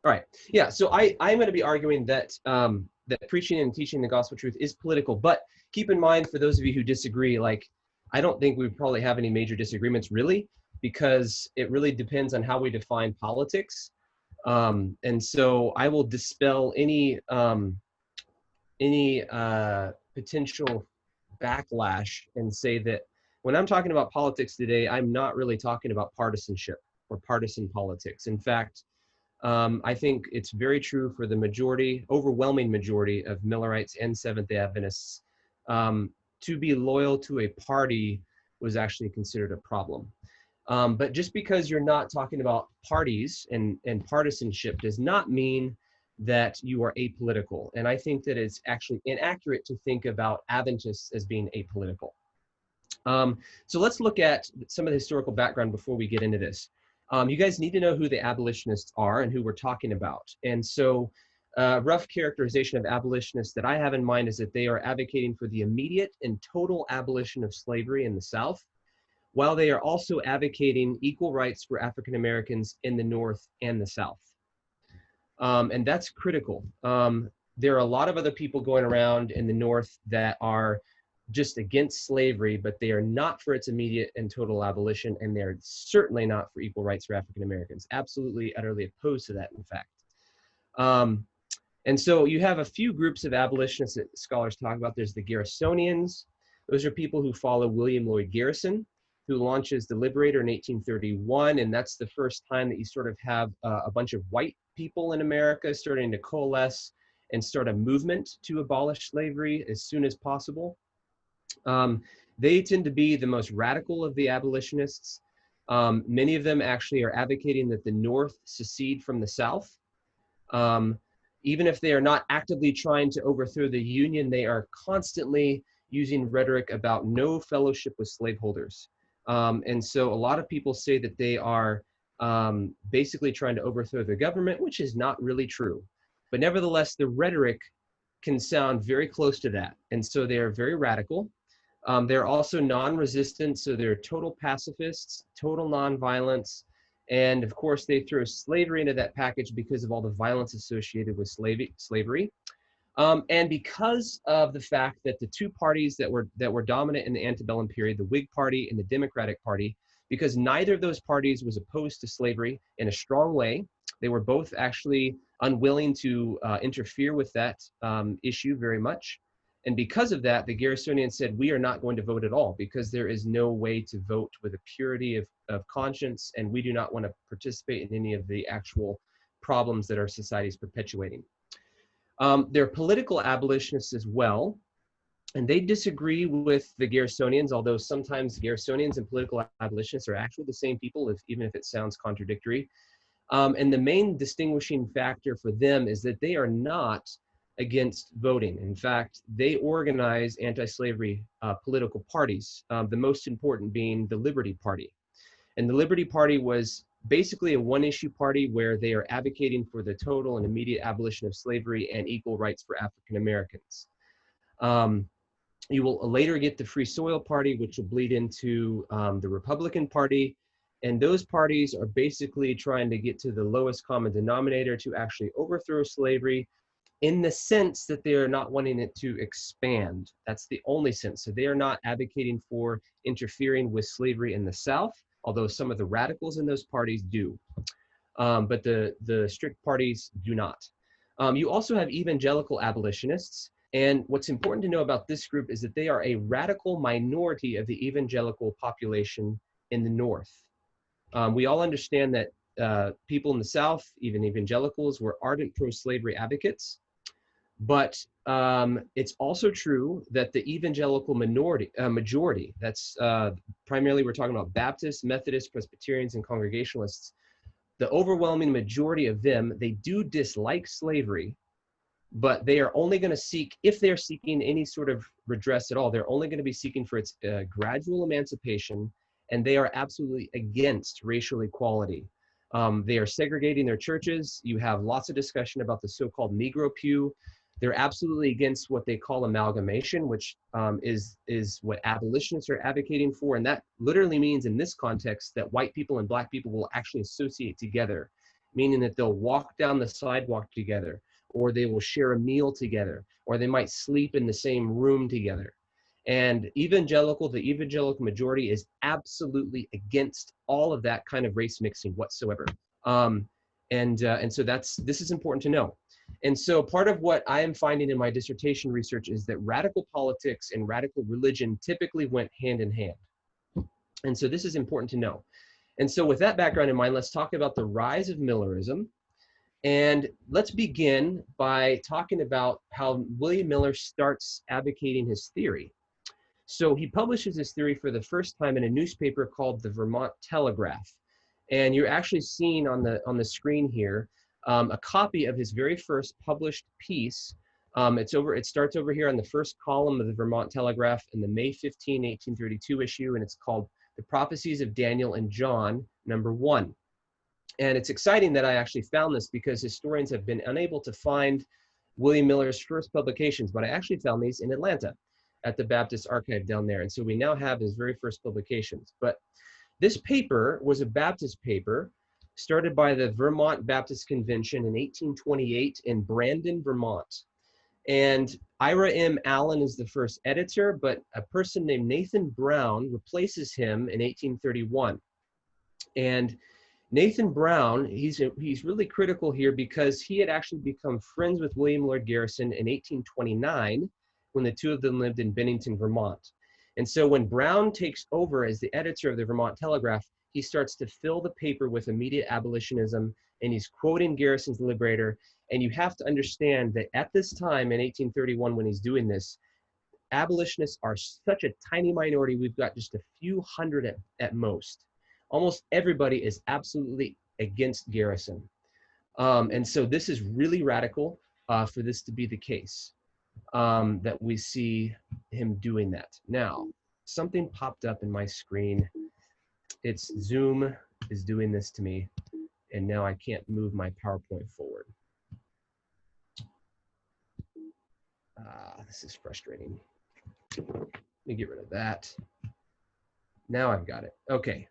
All right. Yeah. So I'm going to be arguing that that preaching and teaching the gospel truth is political. But keep in mind, for those of you who disagree, like I don't think we would probably have any major disagreements really, because it really depends on how we define politics. And so I will dispel any potential backlash and say that when I'm talking about politics today, I'm not really talking about partisanship or partisan politics. In fact, I think it's very true for the majority, overwhelming majority of Millerites and Seventh-day Adventists. To be loyal to a party was actually considered a problem. But just because you're not talking about parties and partisanship does not mean that you are apolitical. And I think that it's actually inaccurate to think about Adventists as being apolitical. So let's look at some of the historical background before we get into this. You guys need to know who the abolitionists are and who we're talking about. And so rough characterization of abolitionists that I have in mind is that they are advocating for the immediate and total abolition of slavery in the South, while they are also advocating equal rights for African Americans in the North and the South. And that's critical. There are a lot of other people going around in the North that are just against slavery, but they are not for its immediate and total abolition, and they're certainly not for equal rights for African Americans. Absolutely, utterly opposed to that, in fact. And so you have a few groups of abolitionists that scholars talk about. There's the Garrisonians. Those are people who follow William Lloyd Garrison, who launches the Liberator in 1831, and that's the first time that you sort of have a bunch of white people in America starting to coalesce and start a movement to abolish slavery as soon as possible. They tend to be the most radical of the abolitionists. Many of them actually are advocating that the North secede from the South. Even if they are not actively trying to overthrow the Union, they are constantly using rhetoric about no fellowship with slaveholders. And so a lot of people say that they are basically trying to overthrow the government, which is not really true. But nevertheless, the rhetoric can sound very close to that. And so they are very radical. They're also non-resistant, so they're total pacifists, total nonviolence, and of course they throw slavery into that package because of all the violence associated with slavery. And because of the fact that the two parties that were dominant in the antebellum period, the Whig Party and the Democratic Party, because neither of those parties was opposed to slavery in a strong way, they were both actually unwilling to interfere with that issue very much. And because of that, the Garrisonians said, we are not going to vote at all because there is no way to vote with a purity of conscience, and we do not want to participate in any of the actual problems that our society is perpetuating. They're political abolitionists as well, and they disagree with the Garrisonians, although sometimes Garrisonians and political abolitionists are actually the same people, even if it sounds contradictory. And the main distinguishing factor for them is that they are not against voting. In fact, they organize anti-slavery political parties, the most important being the Liberty Party. And the Liberty Party was basically a one-issue party where they are advocating for the total and immediate abolition of slavery and equal rights for African Americans. You will later get the Free Soil Party, which will bleed into the Republican Party. And those parties are basically trying to get to the lowest common denominator to actually overthrow slavery, in the sense that they are not wanting it to expand. That's the only sense. So they are not advocating for interfering with slavery in the South, although some of the radicals in those parties do. But the strict parties do not. You also have evangelical abolitionists. And what's important to know about this group is that they are a radical minority of the evangelical population in the North. We all understand that people in the South, even evangelicals, were ardent pro-slavery advocates. But it's also true that the evangelical majority, that's primarily we're talking about Baptists, Methodists, Presbyterians, and Congregationalists, the overwhelming majority of them, they do dislike slavery, but they are only going to seek, if they're seeking any sort of redress at all, they're only going to be seeking for its gradual emancipation, and they are absolutely against racial equality. They are segregating their churches. You have lots of discussion about the so-called Negro pew. They're absolutely against what they call amalgamation, which is what abolitionists are advocating for. And that literally means in this context that white people and black people will actually associate together meaning that they'll walk down the sidewalk together, or they will share a meal together, or they might sleep in the same room together. And the evangelical majority is absolutely against all of that kind of race mixing whatsoever. And so this is important to know. And so part of what I am finding in my dissertation research is that radical politics and radical religion typically went hand in hand. And so this is important to know. And so with that background in mind, let's talk about the rise of Millerism. And let's begin by talking about how William Miller starts advocating his theory. So he publishes his theory for the first time in a newspaper called the Vermont Telegraph. And you're actually seeing on the screen here a copy of his very first published piece. It starts over here on the first column of the Vermont Telegraph in the May 15, 1832 issue, and it's called The Prophecies of Daniel and John, number 1. And it's exciting that I actually found this because historians have been unable to find William Miller's first publications, but I actually found these in Atlanta at the Baptist Archive down there. And so we now have his very first publications. But this paper was a Baptist paper started by the Vermont Baptist Convention in 1828 in Brandon, Vermont. And Ira M. Allen is the first editor, but a person named Nathan Brown replaces him in 1831. And Nathan Brown, he's really critical here because he had actually become friends with William Lloyd Garrison in 1829 when the two of them lived in Bennington, Vermont. And so when Brown takes over as the editor of the Vermont Telegraph, he starts to fill the paper with immediate abolitionism, and he's quoting Garrison's Liberator. And you have to understand that at this time in 1831, when he's doing this, abolitionists are such a tiny minority. We've got just a few hundred at most. Almost everybody is absolutely against Garrison. And so this is really radical for this to be the case, that we see him doing that. Now, something popped up in my screen. It's Zoom is doing this to me, and now I can't move my PowerPoint forward. This is frustrating. Let me get rid of that. Now I've got it. Okay.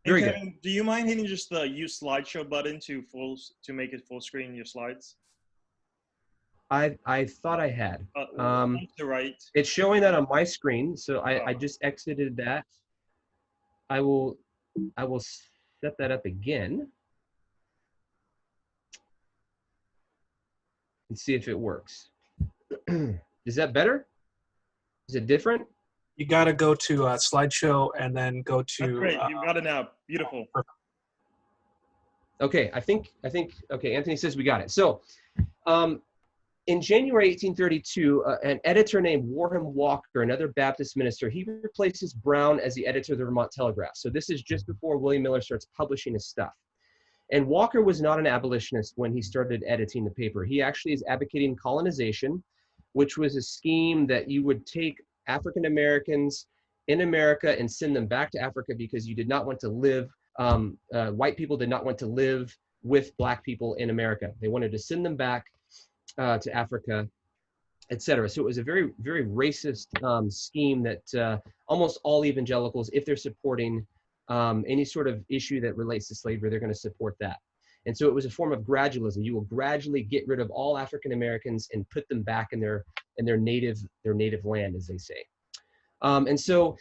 Very good. Do you mind hitting just the use slideshow button to make it full screen your slides? I thought I had. To the right. It's showing that on my screen, so I just exited that. I will set that up again and see if it works. Is that better? Is it different? You got to go to slideshow and then go to. That's great. You've got it now. Beautiful. Okay, I think. Okay, Anthony says we got it. So, in January 1832, an editor named Warham Walker, another Baptist minister, he replaces Brown as the editor of the Vermont Telegraph. So this is just before William Miller starts publishing his stuff. And Walker was not an abolitionist when he started editing the paper. He actually is advocating colonization, which was a scheme that you would take African Americans in America and send them back to Africa because you did not want to live, white people did not want to live with black people in America. They wanted to send them back to Africa, etc. So it was a very, very racist scheme that almost all evangelicals, if they're supporting any sort of issue that relates to slavery, they're going to support that. And so it was a form of gradualism. You will gradually get rid of all African Americans and put them back in their native land, as they say. And so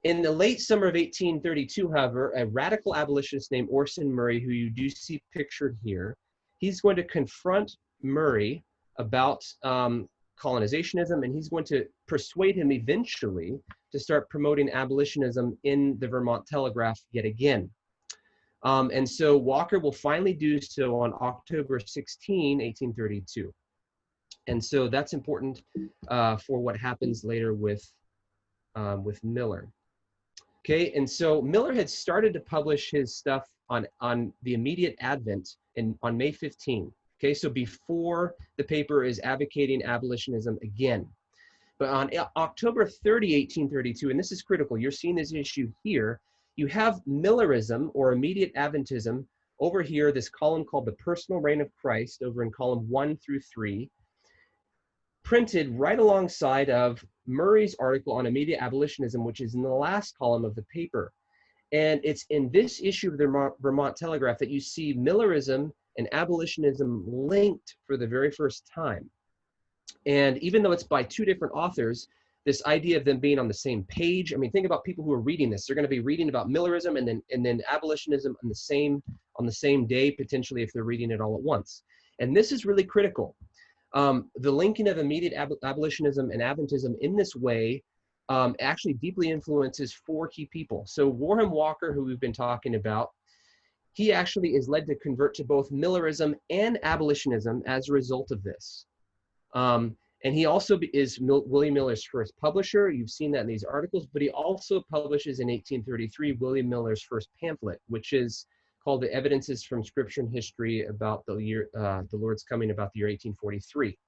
in the late summer of 1832, however, a radical abolitionist named Orson Murray, who you do see pictured here, he's going to confront Murray about colonizationism, and he's going to persuade him eventually to start promoting abolitionism in the Vermont Telegraph yet again. And so Walker will finally do so on October 16, 1832. And so that's important for what happens later with Miller. Okay, and so Miller had started to publish his stuff on the immediate Advent on May 15. Okay, so before the paper is advocating abolitionism again. But on October 30, 1832, and this is critical, you're seeing this issue here, you have Millerism or immediate Adventism over here, this column called the Personal Reign of Christ over in column 1 through 3, printed right alongside of Murray's article on immediate abolitionism, which is in the last column of the paper. And it's in this issue of the Vermont Telegraph that you see Millerism and abolitionism linked for the very first time. And even though it's by two different authors, this idea of them being on the same page, I mean, think about people who are reading this. They're going to be reading about Millerism and then abolitionism on the same day, potentially, if they're reading it all at once. And this is really critical. The linking of immediate abolitionism and Adventism in this way actually deeply influences four key people. So Warren Walker, who we've been talking about, he actually is led to convert to both Millerism and abolitionism as a result of this. And he also is William Miller's first publisher. You've seen that in these articles, but he also publishes in 1833 William Miller's first pamphlet, which is called The Evidences from Scripture and History about the Lord's Coming, about the year 1843.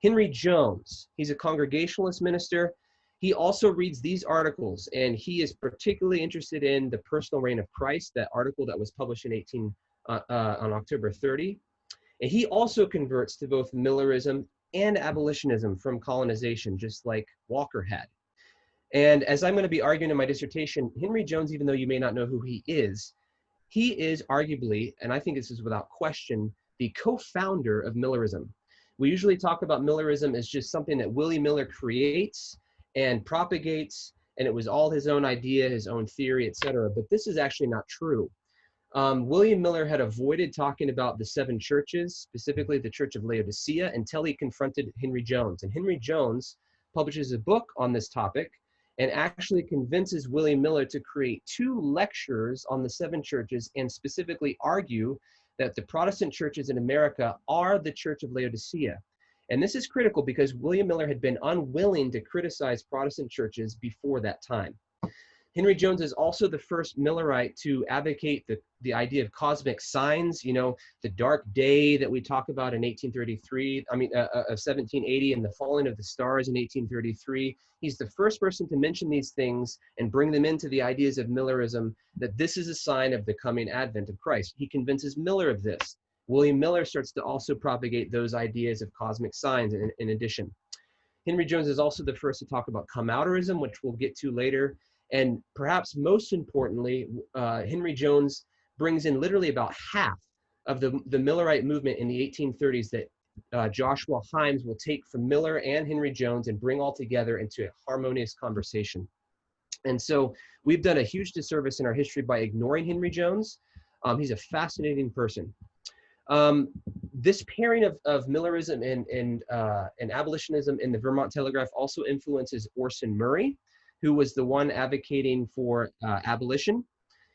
Henry Jones, he's a Congregationalist minister. He also reads these articles, and he is particularly interested in the personal reign of Christ, that article that was published in on October 30. And he also converts to both Millerism and abolitionism from colonization, just like Walker had. And as I'm going to be arguing in my dissertation, Henry Jones, even though you may not know who he is arguably, and I think this is without question, the co-founder of Millerism. We usually talk about Millerism as just something that William Miller creates and propagates, and it was all his own idea, his own theory, etc. But this is actually not true. William Miller had avoided talking about the seven churches, specifically the Church of Laodicea, until he confronted Henry Jones. And Henry Jones publishes a book on this topic and actually convinces William Miller to create 2 lectures on the 7 churches and specifically argue that the Protestant churches in America are the Church of Laodicea. And this is critical because William Miller had been unwilling to criticize Protestant churches before that time. Henry Jones is also the first Millerite to advocate the idea of cosmic signs, you know, the dark day that we talk about in 1780 and the falling of the stars in 1833. He's the first person to mention these things and bring them into the ideas of Millerism, that this is a sign of the coming advent of Christ. He convinces Miller of this. William Miller starts to also propagate those ideas of cosmic signs in addition. Henry Jones is also the first to talk about come-outerism, which we'll get to later. And perhaps most importantly, Henry Jones brings in literally about half of the Millerite movement in the 1830s that Joshua Himes will take from Miller and Henry Jones and bring all together into a harmonious conversation. And so we've done a huge disservice in our history by ignoring Henry Jones. He's a fascinating person. This pairing of Millerism and abolitionism in the Vermont Telegraph also influences Orson Murray, who was the one advocating for abolition.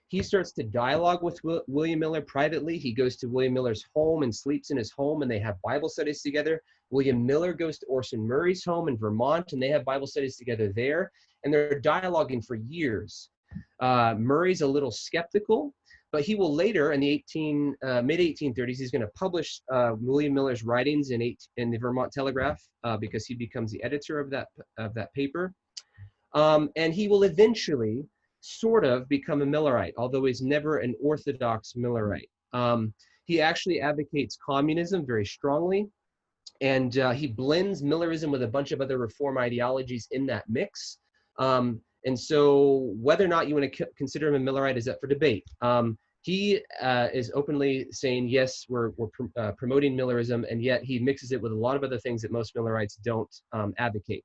He starts to dialogue with William Miller privately. He goes to William Miller's home and sleeps in his home, and they have Bible studies together. William Miller goes to Orson Murray's home in Vermont, and they have Bible studies together there, and they're dialoguing for years. Murray's a little skeptical, but he will later, in the mid-1830s, he's going to publish William Miller's writings in the Vermont Telegraph because he becomes the editor of that paper. And he will eventually sort of become a Millerite, although he's never an orthodox Millerite. He actually advocates communism very strongly, and he blends Millerism with a bunch of other reform ideologies in that mix. And so whether or not you want to consider him a Millerite is up for debate. He is openly saying, yes, we're promoting Millerism, and yet he mixes it with a lot of other things that most Millerites don't advocate.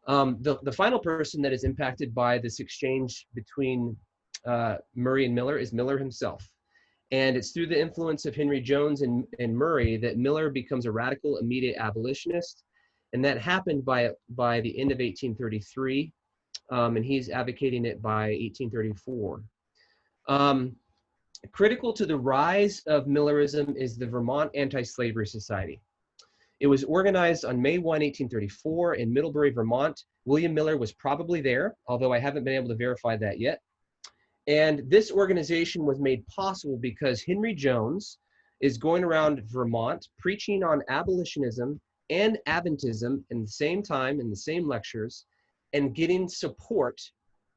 The final person that is impacted by this exchange between Murray and Miller is Miller himself. And it's through the influence of Henry Jones and Murray that Miller becomes a radical immediate abolitionist. And that happened by the end of 1833. And he's advocating it by 1834. Critical to the rise of Millerism is the Vermont Anti-Slavery Society. It was organized on May 1, 1834 in Middlebury, Vermont. William Miller was probably there, although I haven't been able to verify that yet. And this organization was made possible because Henry Jones is going around Vermont preaching on abolitionism and Adventism in the same time, in the same lectures, and getting support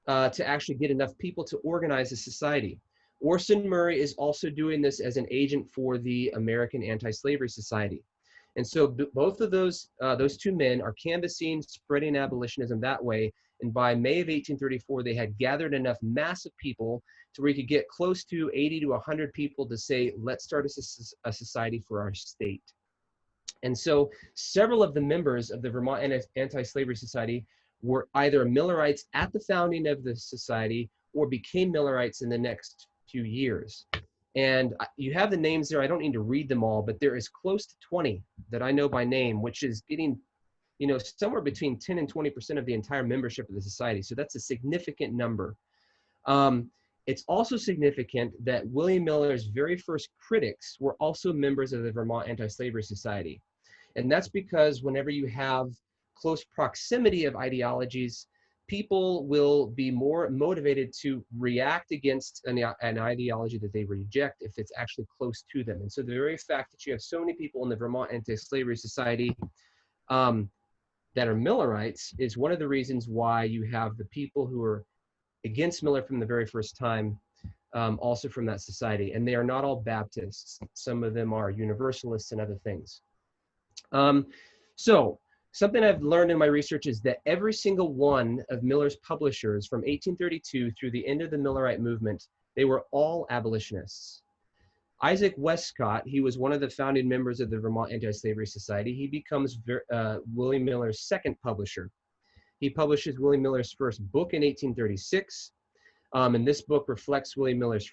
to actually get enough people to organize a society. Orson Murray is also doing this as an agent for the American Anti-Slavery Society. And so both of those 2 men are canvassing, spreading abolitionism that way. And by May of 1834, they had gathered enough mass of people to where you could get close to 80 to 100 people to say, let's start a society for our state. And so several of the members of the Vermont Anti-Slavery Society were either Millerites at the founding of the society or became Millerites in the next few years. And you have the names there. I don't need to read them all, but there is close to 20 that I know by name, which is getting, you know, somewhere between 10 and 20% of the entire membership of the society. So that's a significant number. It's also significant that William Miller's very first critics were also members of the Vermont Anti-Slavery Society. And that's because whenever you have close proximity of ideologies, people will be more motivated to react against an ideology that they reject if it's actually close to them. And so the very fact that you have so many people in the Vermont Anti-Slavery Society that are Millerites is one of the reasons why you have the people who are against Miller from the very first time, also from that society. And they are not all Baptists. Some of them are Universalists and other things. So something I've learned in my research is that every single one of Miller's publishers from 1832 through the end of the Millerite movement, they were all abolitionists. Isaac Westcott, he was one of the founding members of the Vermont Anti-Slavery Society. He becomes William Miller's second publisher. He publishes William Miller's first book in 1836. And this book reflects William Miller's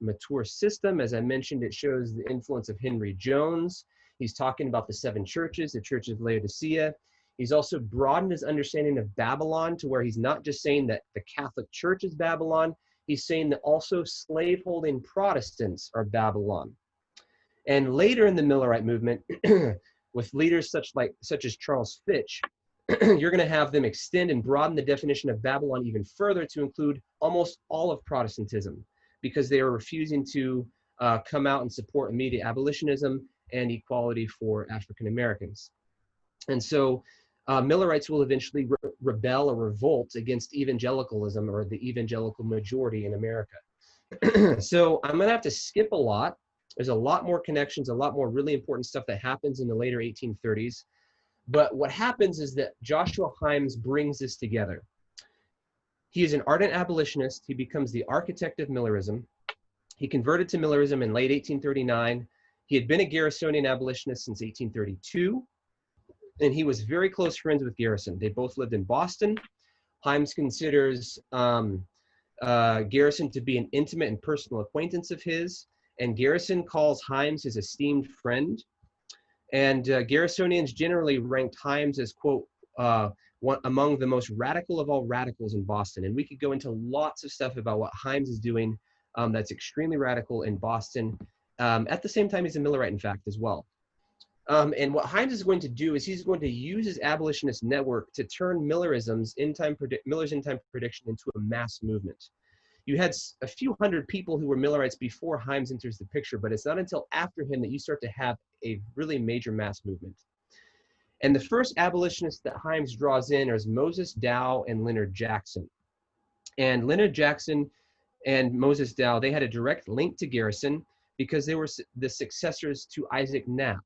mature system. As I mentioned, it shows the influence of Henry Jones. He's talking about the seven churches, the Church of Laodicea. He's also broadened his understanding of Babylon to where he's not just saying that the Catholic Church is Babylon, he's saying that also slaveholding Protestants are Babylon. And later in the Millerite movement, with leaders such as Charles Fitch, you're going to have them extend and broaden the definition of Babylon even further to include almost all of Protestantism, because they are refusing to come out and support immediate abolitionism and equality for African Americans. And so Millerites will eventually rebel or revolt against evangelicalism, or the evangelical majority in America. So I'm going to have to skip a lot. There's a lot more connections, a lot more really important stuff that happens in the later 1830s. But what happens is that Joshua Himes brings this together. He is an ardent abolitionist. He becomes the architect of Millerism. He converted to Millerism in late 1839. He had been a Garrisonian abolitionist since 1832, and he was very close friends with Garrison. They both lived in Boston. Himes considers Garrison to be an intimate and personal acquaintance of his, and Garrison calls Himes his esteemed friend. And Garrisonians generally ranked Himes as, quote, one among the most radical of all radicals in Boston. And we could go into lots of stuff about what Himes is doing that's extremely radical in Boston. At the same time, he's a Millerite, in fact, as well. And what Himes is going to do is he's going to use his abolitionist network to turn Miller's end-time prediction into a mass movement. You had a few hundred people who were Millerites before Himes enters the picture, but it's not until after him that you start to have a really major mass movement. And the first abolitionists that Himes draws in are Moses Dow and Leonard Jackson. And Leonard Jackson and Moses Dow, they had a direct link to Garrison because they were the successors to Isaac Knapp.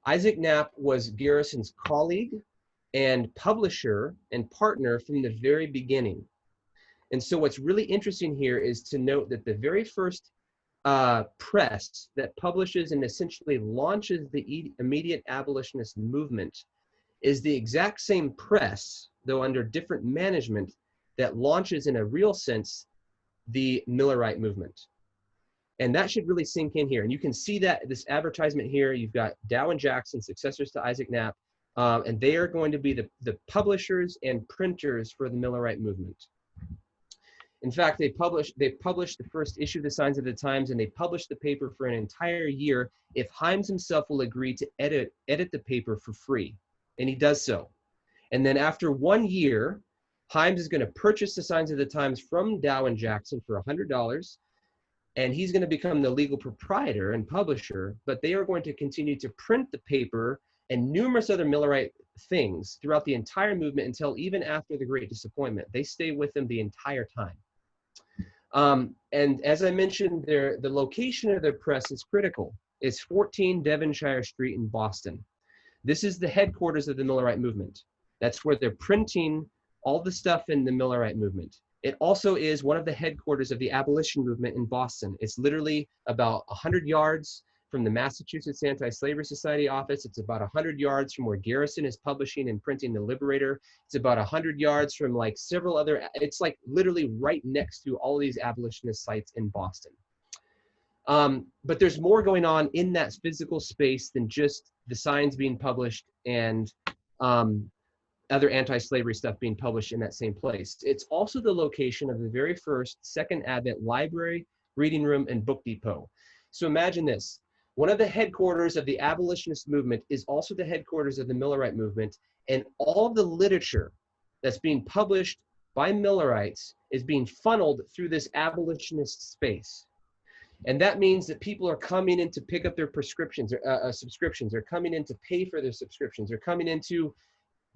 Isaac Knapp was Garrison's colleague and publisher and partner from the very beginning. And so what's really interesting here is to note that the very first press that publishes and essentially launches the immediate abolitionist movement is the exact same press, though under different management, that launches in a real sense the Millerite movement. And that should really sink in here. And you can see that this advertisement here, you've got Dow and Jackson, successors to Isaac Knapp, and they are going to be the publishers and printers for the Millerite movement. In fact, they published the first issue of the Signs of the Times, and they published the paper for an entire year if Himes himself will agree to edit the paper for free. And he does so. And then after 1 year, Himes is going to purchase the Signs of the Times from Dow and Jackson for $100, and he's going to become the legal proprietor and publisher, but they are going to continue to print the paper and numerous other Millerite things throughout the entire movement until even after the Great Disappointment. They stay with them the entire time. And as I mentioned, the location of their press is critical. It's 14 Devonshire Street in Boston. This is the headquarters of the Millerite movement. That's where they're printing all the stuff in the Millerite movement. It also is one of the headquarters of the abolition movement in Boston. It's literally about 100 yards from the Massachusetts Anti-Slavery Society office. It's about 100 yards from where Garrison is publishing and printing the Liberator. It's about 100 yards from like several other, it's like literally right next to all these abolitionist sites in Boston. But there's more going on in that physical space than just the signs being published and other anti-slavery stuff being published in that same place. It's also the location of the very first Second Advent library, reading room, and book depot. So imagine this. One of the headquarters of the abolitionist movement is also the headquarters of the Millerite movement, and all the literature that's being published by Millerites is being funneled through this abolitionist space. And that means that people are coming in to pick up their prescriptions, subscriptions. They're coming in to pay for their subscriptions. They're coming in to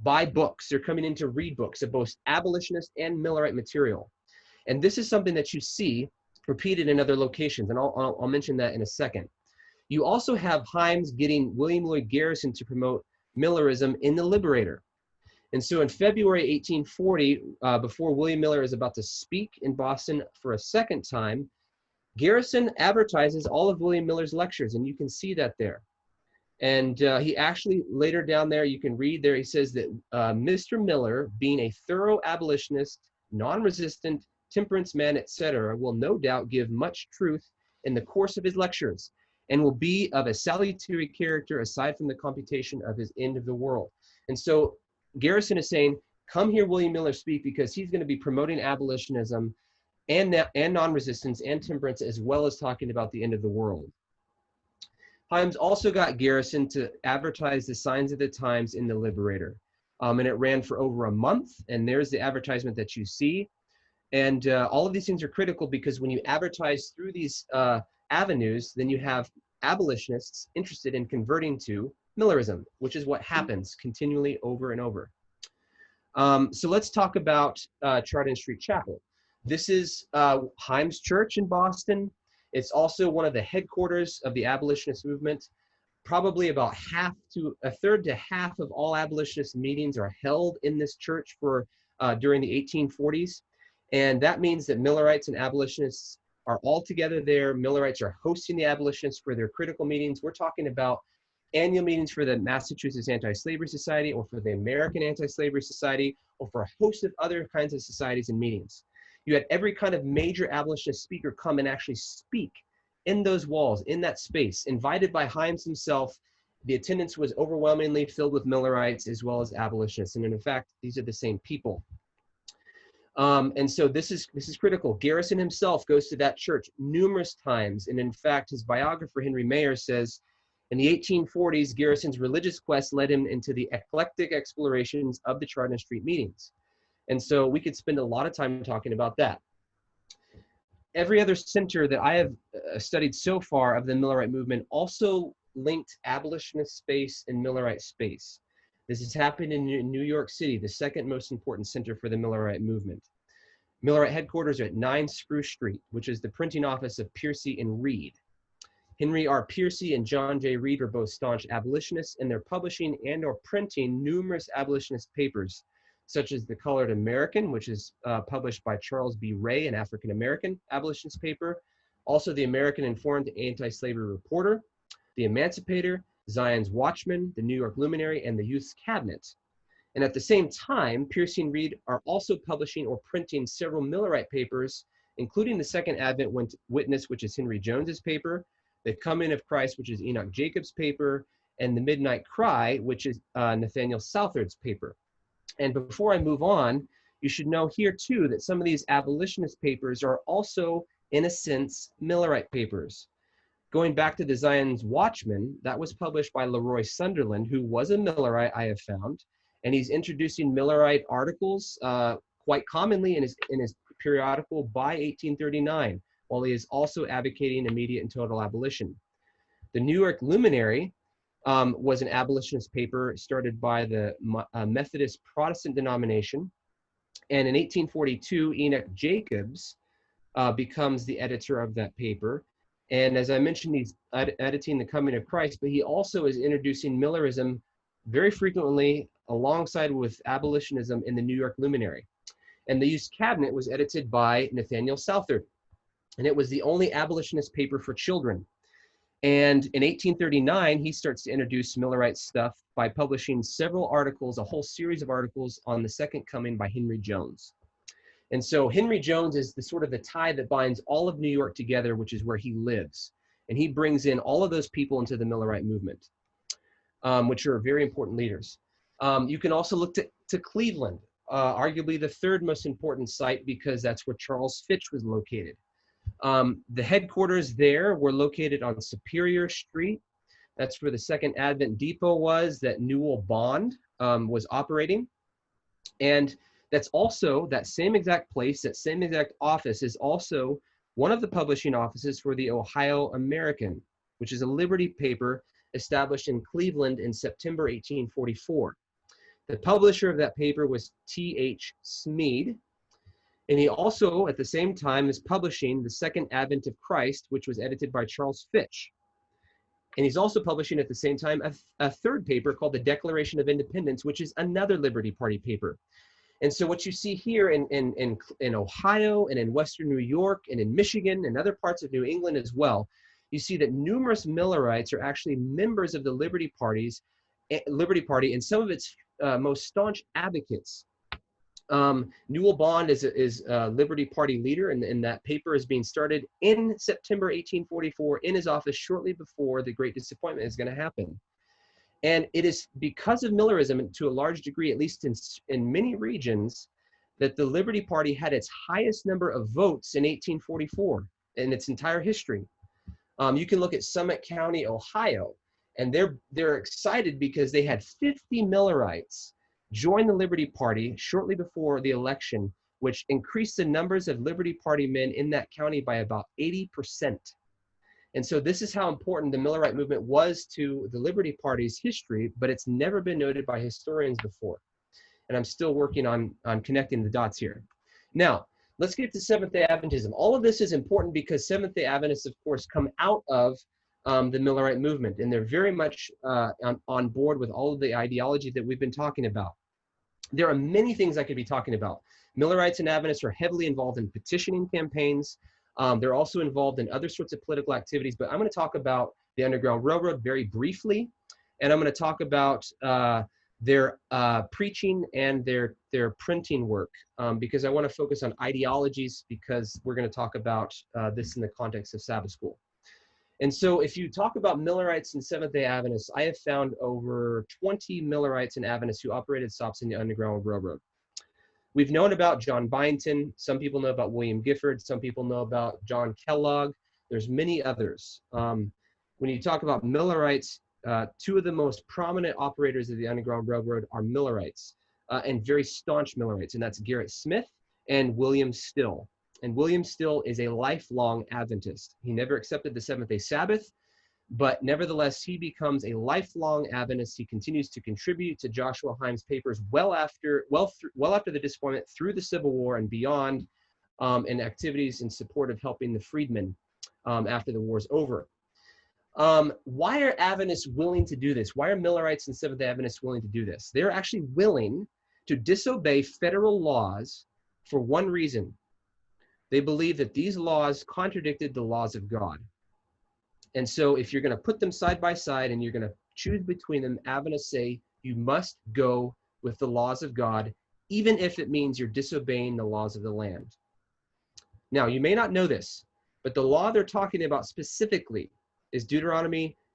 buy books. They're coming in to read books of both abolitionist and Millerite material. And this is something that you see repeated in other locations, and I'll mention that in a second. You also have Himes getting William Lloyd Garrison to promote Millerism in the Liberator. And so in February 1840, before William Miller is about to speak in Boston for a second time, Garrison advertises all of William Miller's lectures, and you can see that there. And he actually, later down there, you can read there, he says that Mr. Miller, being a thorough abolitionist, non-resistant, temperance man, etc., will no doubt give much truth in the course of his lectures, and will be of a salutary character aside from the computation of his end of the world. And so Garrison is saying, come hear William Miller speak, because he's going to be promoting abolitionism and non-resistance and temperance, as well as talking about the end of the world. Himes also got Garrison to advertise the signs of the times in the Liberator. And it ran for over a month, and there's the advertisement that you see. And all of these things are critical, because when you advertise through these avenues, then you have abolitionists interested in converting to Millerism, which is what happens continually over and over. So let's talk about Chardon Street Chapel. This is Himes Church in Boston. It's also one of the headquarters of the abolitionist movement. Probably about a third to half of all abolitionist meetings are held in this church during the 1840s. And that means that Millerites and abolitionists are all together there. Millerites are hosting the abolitionists for their critical meetings. We're talking about annual meetings for the Massachusetts Anti-Slavery Society, or for the American Anti-Slavery Society, or for a host of other kinds of societies and meetings. You had every kind of major abolitionist speaker come and actually speak in those walls, in that space, invited by Himes himself. The attendance was overwhelmingly filled with Millerites as well as abolitionists. And in fact, these are the same people. And so this is critical. Garrison himself goes to that church numerous times. And in fact, his biographer, Henry Mayer, says, in the 1840s, Garrison's religious quest led him into the eclectic explorations of the Chardon Street meetings. And so we could spend a lot of time talking about that. Every other center that I have studied so far of the Millerite movement also linked abolitionist space and Millerite space. This has happened in New York City, the second most important center for the Millerite movement. Millerite headquarters are at 9 Spruce Street, which is the printing office of Piercy and Reed. Henry R. Piercy and John J. Reed are both staunch abolitionists, and they're publishing and or printing numerous abolitionist papers, such as the Colored American, which is published by Charles B. Ray, an African-American abolitionist paper. Also the American Informed Anti-Slavery Reporter, the Emancipator, Zion's Watchman, the New York Luminary, and the Youth's Cabinet. And at the same time, Piercy and Reed are also publishing or printing several Millerite papers, including the Second Advent Witness, which is Henry Jones's paper, the Coming of Christ, which is Enoch Jacobs' paper, and the Midnight Cry, which is Nathaniel Southard's paper. And before I move on, you should know here too that some of these abolitionist papers are also, in a sense, Millerite papers. Going back to the Zion's Watchman, that was published by Leroy Sunderland, who was a Millerite, I have found, and he's introducing Millerite articles quite commonly in his periodical by 1839, while he is also advocating immediate and total abolition. The New York Luminary was an abolitionist paper started by the Methodist Protestant denomination. And in 1842, Enoch Jacobs becomes the editor of that paper. And as I mentioned, he's editing the Coming of Christ, but he also is introducing Millerism very frequently alongside with Abolitionism in the New York Luminary. And the Youth Cabinet was edited by Nathaniel Southard. And it was the only abolitionist paper for children. And in 1839, he starts to introduce Millerite stuff by publishing several articles, a whole series of articles on the Second Coming by Henry Jones. And so Henry Jones is the sort of the tie that binds all of New York together, which is where he lives. And he brings in all of those people into the Millerite movement, which are very important leaders. You can also look to Cleveland, arguably the third most important site because that's where Charles Fitch was located. The headquarters there were located on Superior Street. That's where the Second Advent Depot was that Newell Bond was operating. And that's also, that same exact place, that same exact office is also one of the publishing offices for the Ohio American, which is a liberty paper established in Cleveland in September 1844. The publisher of that paper was T.H. Smead, and he also, at the same time, is publishing the Second Advent of Christ, which was edited by Charles Fitch. And he's also publishing at the same time a third paper called the Declaration of Independence, which is another Liberty Party paper. And so what you see here in Ohio and in Western New York and in Michigan and other parts of New England as well, you see that numerous Millerites are actually members of the Liberty Party and some of its most staunch advocates. Newell Bond is a Liberty Party leader, and that paper is being started in September 1844 in his office shortly before the Great Disappointment is going to happen. And it is because of Millerism, to a large degree, at least in many regions, that the Liberty Party had its highest number of votes in 1844 in its entire history. You can look at Summit County, Ohio, and they're excited because they had 50 Millerites join the Liberty Party shortly before the election, which increased the numbers of Liberty Party men in that county by about 80%. And so this is how important the Millerite movement was to the Liberty Party's history, but it's never been noted by historians before. And I'm still working on connecting the dots here. Now, let's get to Seventh-day Adventism. All of this is important because Seventh-day Adventists, of course, come out of the Millerite movement, and they're very much on board with all of the ideology that we've been talking about. There are many things I could be talking about. Millerites and Adventists are heavily involved in petitioning campaigns. They're also involved in other sorts of political activities, but I'm going to talk about the Underground Railroad very briefly, and I'm going to talk about their preaching and their printing work, because I want to focus on ideologies, because we're going to talk about this in the context of Sabbath school. And so if you talk about Millerites and Seventh-day Adventists, I have found over 20 Millerites and Adventists who operated stops in the Underground Railroad. We've known about John Byington. Some people know about William Gifford. Some people know about John Kellogg. There's many others. When you talk about Millerites, two of the most prominent operators of the Underground Railroad are Millerites, and very staunch Millerites, and that's Garrett Smith and William Still. And William Still is a lifelong Adventist. He never accepted the Seventh-day Sabbath, but nevertheless, he becomes a lifelong Adventist. He continues to contribute to Joshua Himes' papers well after the disappointment, through the Civil War and beyond, and activities in support of helping the freedmen after the war's over. Why are Adventists willing to do this? Why are Millerites and Seventh-day Adventists willing to do this? They're actually willing to disobey federal laws for one reason. They believe that these laws contradicted the laws of God. And so if you're going to put them side by side and you're going to choose between them, Adventists say you must go with the laws of God, even if it means you're disobeying the laws of the land. Now, you may not know this, but the law they're talking about specifically is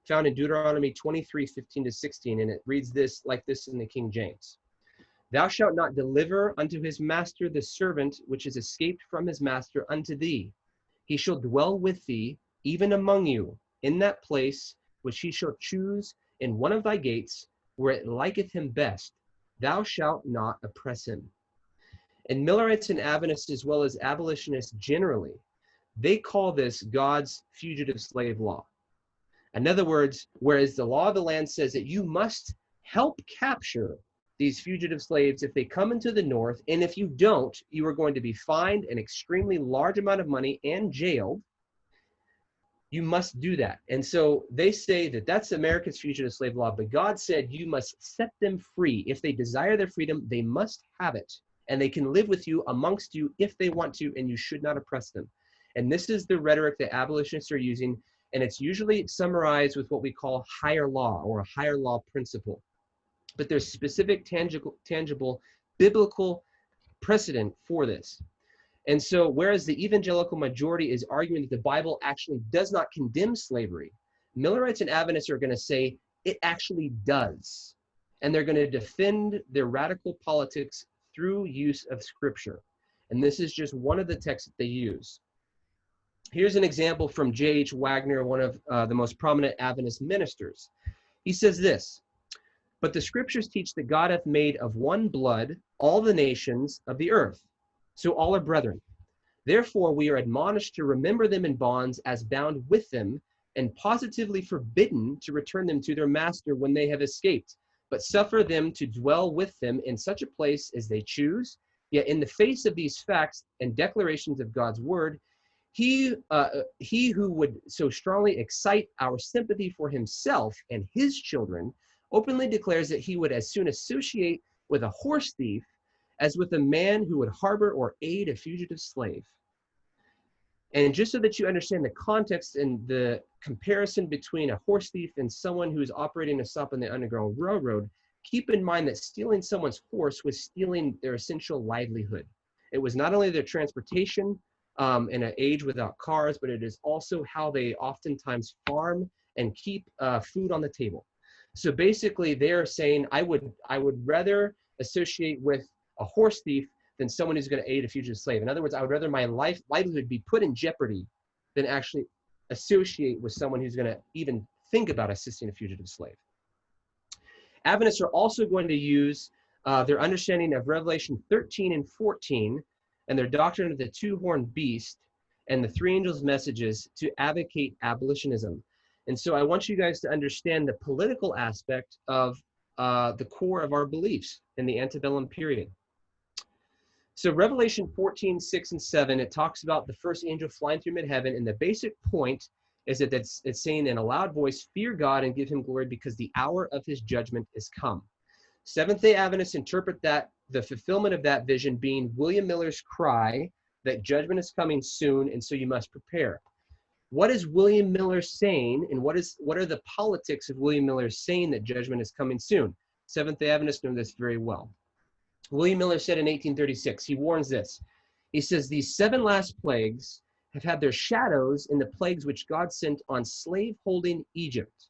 found in Deuteronomy 23:15-16, and it reads like this in the King James. Thou shalt not deliver unto his master the servant which is escaped from his master unto thee. He shall dwell with thee, even among you, in that place which he shall choose in one of thy gates, where it liketh him best. Thou shalt not oppress him. And Millerites and Adventists, as well as abolitionists generally, they call this God's fugitive slave law. In other words, whereas the law of the land says that you must help capture these fugitive slaves if they come into the north, and if you don't, you are going to be fined an extremely large amount of money and jailed. You must do that. And so they say that that's America's fugitive slave law, but God said you must set them free. If they desire their freedom, they must have it. And they can live with you, amongst you, if they want to, and you should not oppress them. And this is the rhetoric that abolitionists are using, and it's usually summarized with what we call higher law or a higher law principle. But there's specific tangible biblical precedent for this. And so whereas the evangelical majority is arguing that the Bible actually does not condemn slavery, Millerites and Adventists are going to say it actually does. And they're going to defend their radical politics through use of scripture. And this is just one of the texts that they use. Here's an example from J.H. Wagner, one of the most prominent Adventist ministers. He says this: "But the scriptures teach that God hath made of one blood all the nations of the earth, so all are brethren. Therefore we are admonished to remember them in bonds as bound with them, and positively forbidden to return them to their master when they have escaped, but suffer them to dwell with them in such a place as they choose. Yet in the face of these facts and declarations of God's word, he who would so strongly excite our sympathy for himself and his children openly declares that he would as soon associate with a horse thief as with a man who would harbor or aid a fugitive slave." And just so that you understand the context and the comparison between a horse thief and someone who's operating a stop on the Underground Railroad, keep in mind that stealing someone's horse was stealing their essential livelihood. It was not only their transportation in an age without cars, but it is also how they oftentimes farm and keep food on the table. So basically they're saying, I would rather associate with a horse thief than someone who's going to aid a fugitive slave. In other words, I would rather my livelihood be put in jeopardy than actually associate with someone who's going to even think about assisting a fugitive slave. Adventists are also going to use their understanding of Revelation 13 and 14 and their doctrine of the two-horned beast and the three angels' messages to advocate abolitionism. And so I want you guys to understand the political aspect of the core of our beliefs in the antebellum period. So Revelation 14, 6 and 7, it talks about the first angel flying through mid-heaven, and the basic point is that it's saying in a loud voice, "Fear God and give him glory, because the hour of his judgment is come." Seventh-day Adventists interpret that the fulfillment of that vision being William Miller's cry that judgment is coming soon, and so you must prepare. What is William Miller saying, and what are the politics of William Miller saying that judgment is coming soon? Seventh-day Adventists know this very well. William Miller said in 1836, he warns this. He says, "These 7 last plagues have had their shadows in the plagues which God sent on slave-holding Egypt.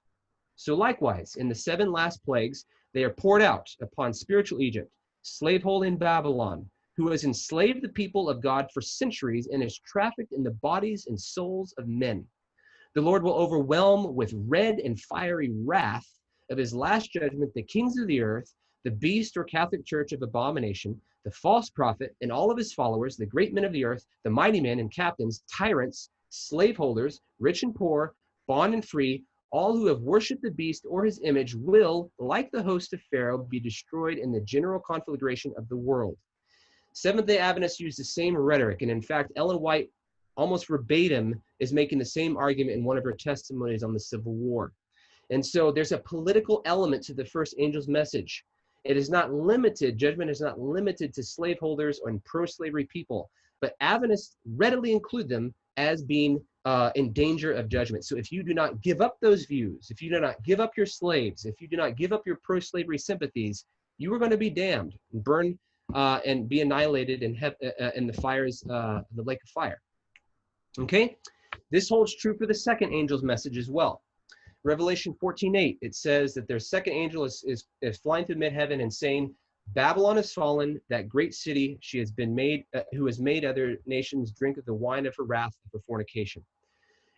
So likewise, in the 7 last plagues, they are poured out upon spiritual Egypt, slave-holding Babylon, who has enslaved the people of God for centuries and has trafficked in the bodies and souls of men. The Lord will overwhelm with red and fiery wrath of his last judgment the kings of the earth, the beast or Catholic Church of abomination, the false prophet and all of his followers, the great men of the earth, the mighty men and captains, tyrants, slaveholders, rich and poor, bond and free, all who have worshipped the beast or his image will, like the host of Pharaoh, be destroyed in the general conflagration of the world." Seventh-day Adventists use the same rhetoric, and in fact, Ellen White, almost verbatim, is making the same argument in one of her testimonies on the Civil War. And so there's a political element to the first angel's message. It is not limited, judgment is not limited to slaveholders or pro-slavery people, but Adventists readily include them as being in danger of judgment. So if you do not give up those views, if you do not give up your slaves, if you do not give up your pro-slavery sympathies, you are going to be damned and burned and be annihilated in the fires, the lake of fire. Okay, this holds true for the second angel's message as well. Revelation 14:8, it says that their second angel is flying through mid-heaven and saying, "Babylon is fallen, that great city, she has been made, who has made other nations drink of the wine of her wrath for fornication."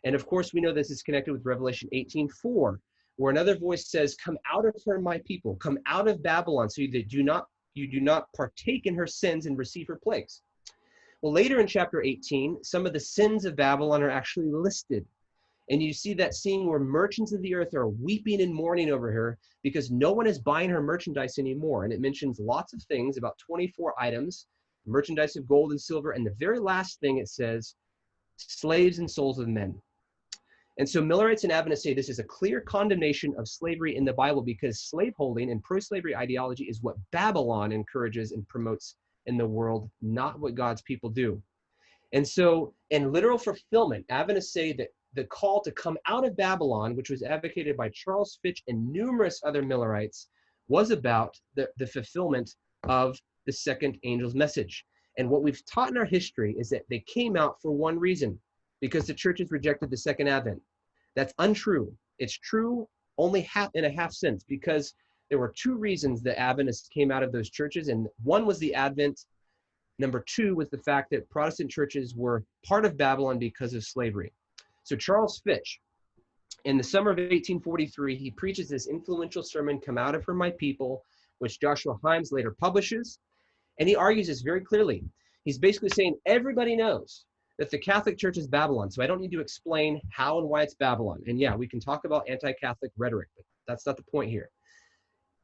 And of course, we know this is connected with Revelation 18:4, where another voice says, "Come out of her, my people, come out of Babylon, so that you do not partake in her sins and receive her plagues." Well, later in chapter 18, some of the sins of Babylon are actually listed. And you see that scene where merchants of the earth are weeping and mourning over her because no one is buying her merchandise anymore. And it mentions lots of things, about 24 items, merchandise of gold and silver. And the very last thing it says, slaves and souls of men. And so Millerates and Adventists say this is a clear condemnation of slavery in the Bible because slaveholding and pro-slavery ideology is what Babylon encourages and promotes in the world, not what God's people do. And so in literal fulfillment, Adventists say that the call to come out of Babylon, which was advocated by Charles Fitch and numerous other Millerites, was about the fulfillment of the second angel's message. And what we've taught in our history is that they came out for one reason, because the churches rejected the second advent. That's untrue. It's true only in a half sense, because there were two reasons the Adventists came out of those churches, and one was the Advent. Number two was the fact that Protestant churches were part of Babylon because of slavery. So Charles Fitch, in the summer of 1843, he preaches this influential sermon, "Come Out of Her, My People," which Joshua Himes later publishes. And he argues this very clearly. He's basically saying everybody knows that the Catholic Church is Babylon, so I don't need to explain how and why it's Babylon. And yeah, we can talk about anti-Catholic rhetoric, but that's not the point here.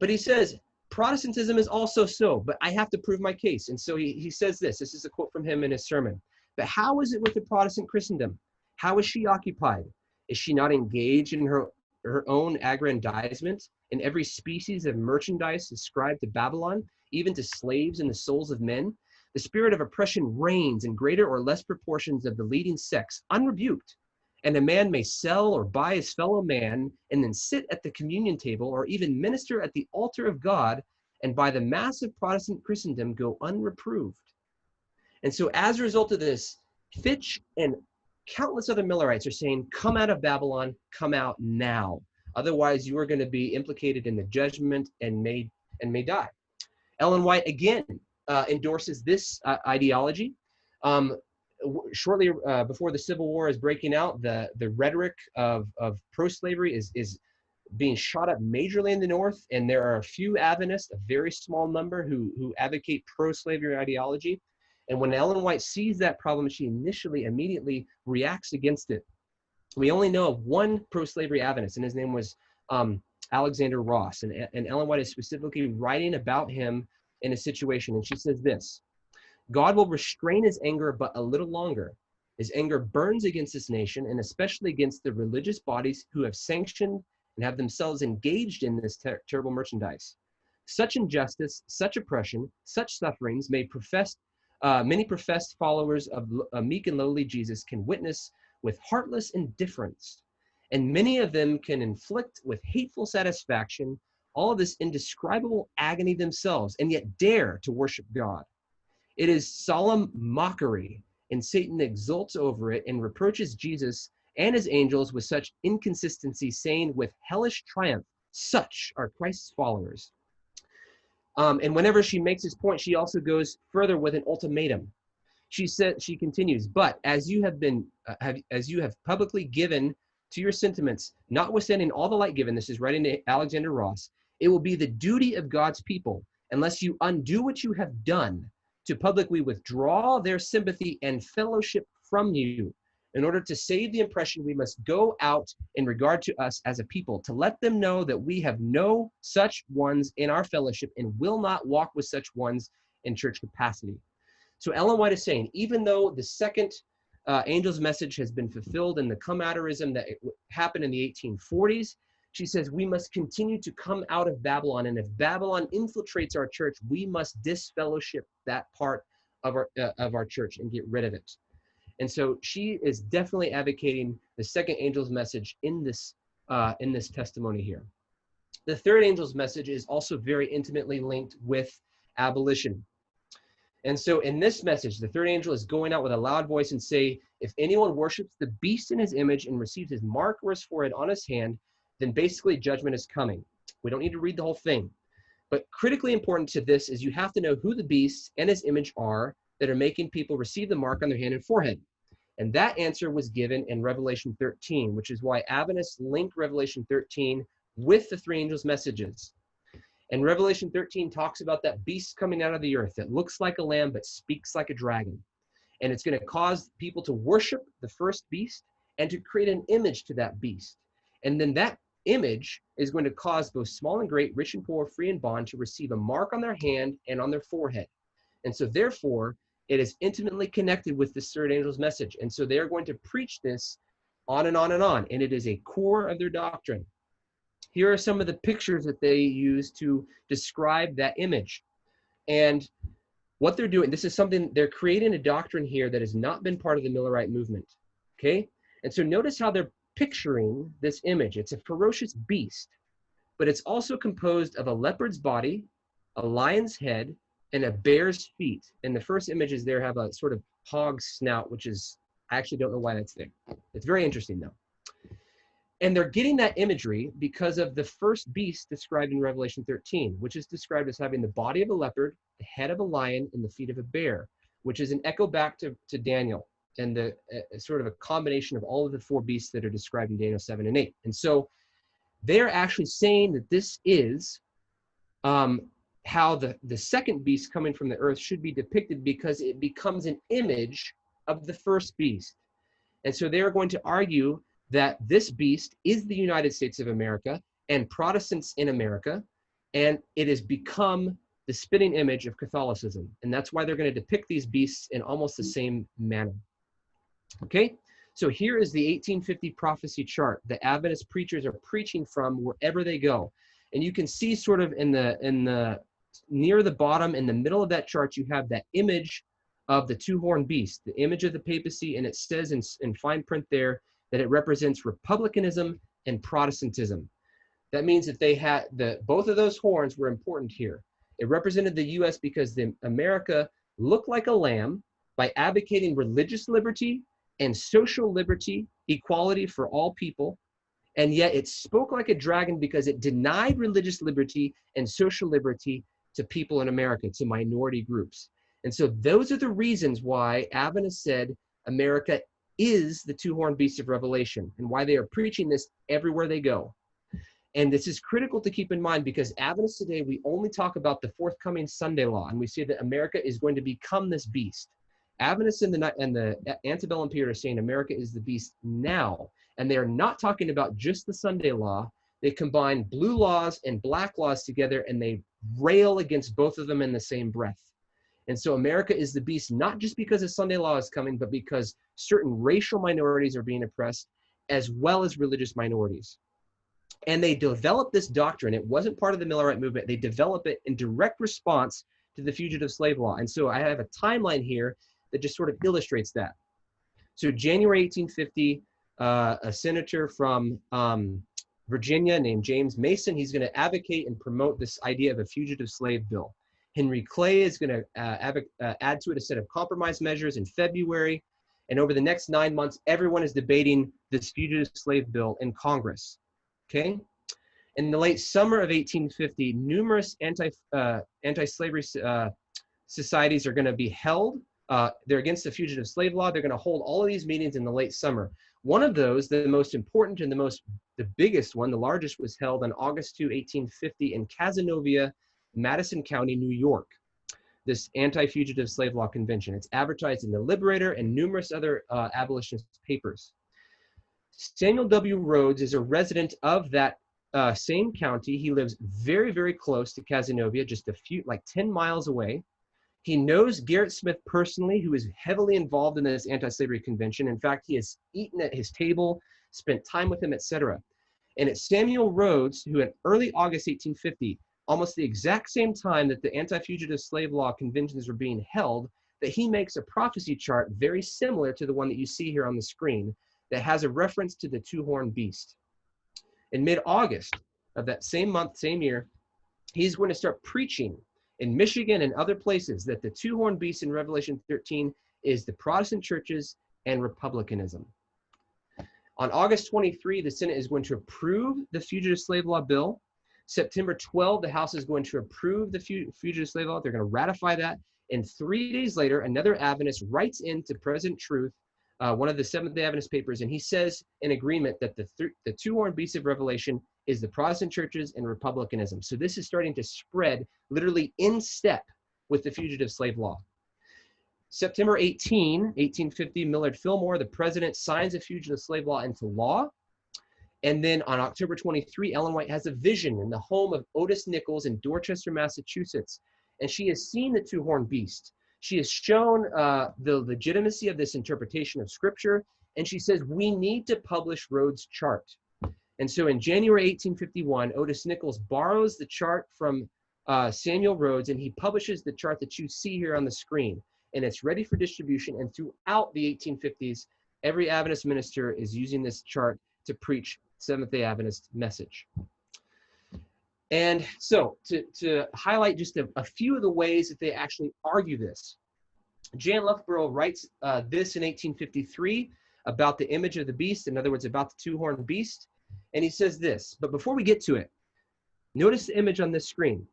But he says, Protestantism is also so, but I have to prove my case. And so he says this is a quote from him in his sermon. But how is it with the Protestant Christendom? How is she occupied? Is she not engaged in her own aggrandizement in every species of merchandise ascribed to Babylon, even to slaves and the souls of men? The spirit of oppression reigns in greater or less proportions of the leading sex, unrebuked. And a man may sell or buy his fellow man and then sit at the communion table or even minister at the altar of God, and by the mass of Protestant Christendom go unreproved. And so as a result of this, Fitch and countless other Millerites are saying, come out of Babylon, come out now. Otherwise, you are going to be implicated in the judgment and may die. Ellen White, again, endorses this ideology. Shortly before the Civil War is breaking out, the rhetoric of pro-slavery is being shot up majorly in the North, and there are a few Adventists, a very small number, who advocate pro-slavery ideology. And when Ellen White sees that problem, she immediately reacts against it. We only know of one pro-slavery Adventist, and his name was Alexander Ross. And Ellen White is specifically writing about him in a situation, and she says this: God will restrain his anger but a little longer. His anger burns against this nation, and especially against the religious bodies who have sanctioned and have themselves engaged in this terrible merchandise. Such injustice, such oppression, such sufferings many professed followers of a meek and lowly Jesus can witness with heartless indifference, and many of them can inflict with hateful satisfaction all of this indescribable agony themselves, and yet dare to worship God. It is solemn mockery, and Satan exults over it and reproaches Jesus and his angels with such inconsistency, saying with hellish triumph, such are Christ's followers. And whenever she makes this point, she also goes further with an ultimatum. She continues, but as you have publicly given to your sentiments, notwithstanding all the light given, this is writing to Alexander Ross, it will be the duty of God's people, unless you undo what you have done, to publicly withdraw their sympathy and fellowship from you. In order to save the impression, we must go out in regard to us as a people, to let them know that we have no such ones in our fellowship and will not walk with such ones in church capacity. So Ellen White is saying, even though the second angel's message has been fulfilled in the come-outerism that happened in the 1840s, she says we must continue to come out of Babylon, and if Babylon infiltrates our church, we must disfellowship that part of our church and get rid of it. And so she is definitely advocating the second angel's message in this testimony here. The third angel's message is also very intimately linked with abolition. And so in this message, the third angel is going out with a loud voice and say, if anyone worships the beast in his image and receives his mark or his forehead on his hand, then basically judgment is coming. We don't need to read the whole thing. But critically important to this is you have to know who the beast and his image are that are making people receive the mark on their hand and forehead. And that answer was given in Revelation 13, which is why Adventists link Revelation 13 with the three angels' messages. And Revelation 13 talks about that beast coming out of the earth that looks like a lamb but speaks like a dragon. And it's going to cause people to worship the first beast and to create an image to that beast. And then that image is going to cause both small and great, rich and poor, free and bond to receive a mark on their hand and on their forehead. And so therefore, it is intimately connected with this third angel's message. And so they are going to preach this on and on and on. And it is a core of their doctrine. Here are some of the pictures that they use to describe that image. And what they're doing, this is something, they're creating a doctrine here that has not been part of the Millerite movement, okay? And so notice how they're picturing this image. It's a ferocious beast, but it's also composed of a leopard's body, a lion's head, and a bear's feet. And the first images there have a sort of hog snout, which is, I actually don't know why that's there. It's very interesting though. And they're getting that imagery because of the first beast described in Revelation 13, which is described as having the body of a leopard, the head of a lion, and the feet of a bear, which is an echo back to Daniel and the sort of a combination of all of the four beasts that are described in Daniel 7 and 8. And so they're actually saying that this is how the second beast coming from the earth should be depicted, because it becomes an image of the first beast. And so they're going to argue that this beast is the United States of America and Protestants in America, and it has become the spitting image of Catholicism. And that's why they're going to depict these beasts in almost the same manner. Okay, so here is the 1850 prophecy chart that Adventist preachers are preaching from wherever they go. And you can see sort of in the near the bottom, in the middle of that chart, you have that image of the two-horned beast, the image of the papacy, and it says in fine print there that it represents republicanism and Protestantism. That means that they had both of those horns were important here. It represented the U.S. because America looked like a lamb by advocating religious liberty and social liberty, equality for all people, and yet it spoke like a dragon because it denied religious liberty and social liberty to people in America, to minority groups. And so those are the reasons why Adventists said America is the two-horned beast of Revelation, and why they are preaching this everywhere they go. And this is critical to keep in mind, because Adventists today, we only talk about the forthcoming Sunday law, and we say that America is going to become this beast. Adventists in the antebellum period are saying America is the beast now, and they are not talking about just the Sunday law. They combine blue laws and black laws together, and they rail against both of them in the same breath. And so America is the beast, not just because a Sunday law is coming, but because certain racial minorities are being oppressed, as well as religious minorities. And they developed this doctrine. It wasn't part of the Millerite movement. They developed it in direct response to the fugitive slave law. And so I have a timeline here that just sort of illustrates that. So January 1850, a senator from Virginia named James Mason, he's going to advocate and promote this idea of a fugitive slave bill. Henry Clay is going to add to it a set of compromise measures in February. And over the next 9 months, everyone is debating this fugitive slave bill in Congress. Okay? In the late summer of 1850, numerous anti-slavery societies are going to be held. They're against the fugitive slave law. They're going to hold all of these meetings in the late summer. One of those, the most important and the biggest one, the largest, was held on August 2, 1850 in Cazenovia, Madison County, New York, this anti-fugitive slave law convention. It's advertised in the Liberator and numerous other abolitionist papers. Samuel W. Rhodes is a resident of that same county. He lives very, very close to Cazenovia, just like 10 miles away. He knows Gerrit Smith personally, who is heavily involved in this anti-slavery convention. In fact, he has eaten at his table, spent time with him, etc. And it's Samuel Rhodes who, in early August 1850, almost the exact same time that the anti-fugitive slave law conventions were being held, that he makes a prophecy chart very similar to the one that you see here on the screen that has a reference to the two-horned beast. In mid-August of that same month, same year, he's going to start preaching in Michigan and other places that the two-horned beast in Revelation 13 is the Protestant churches and republicanism. On August 23, the Senate is going to approve the fugitive slave law bill. September 12, the House is going to approve the fugitive slave law. They're going to ratify that. And 3 days later, another Adventist writes into President Truth, one of the Seventh-day Adventist papers, and he says in agreement that the two-horned beast of Revelation is the Protestant churches and republicanism. So this is starting to spread literally in step with the fugitive slave law. September 18, 1850, Millard Fillmore, the president, signs a fugitive slave law into law. And then on October 23, Ellen White has a vision in the home of Otis Nichols in Dorchester, Massachusetts. And she has seen the two-horned beast. She has shown the legitimacy of this interpretation of Scripture, And she says, we need to publish Rhodes' chart. And so in January 1851, Otis Nichols borrows the chart from Samuel Rhodes, and he publishes the chart that you see here on the screen. And it's ready for distribution. And throughout the 1850s, every Adventist minister is using this chart to preach Seventh-day Adventist message. And so to highlight just a few of the ways that they actually argue this, Jan Loughborough writes this in 1853 about the image of the beast, in other words, about the two-horned beast. And he says this, but before we get to it, notice the image on this screen.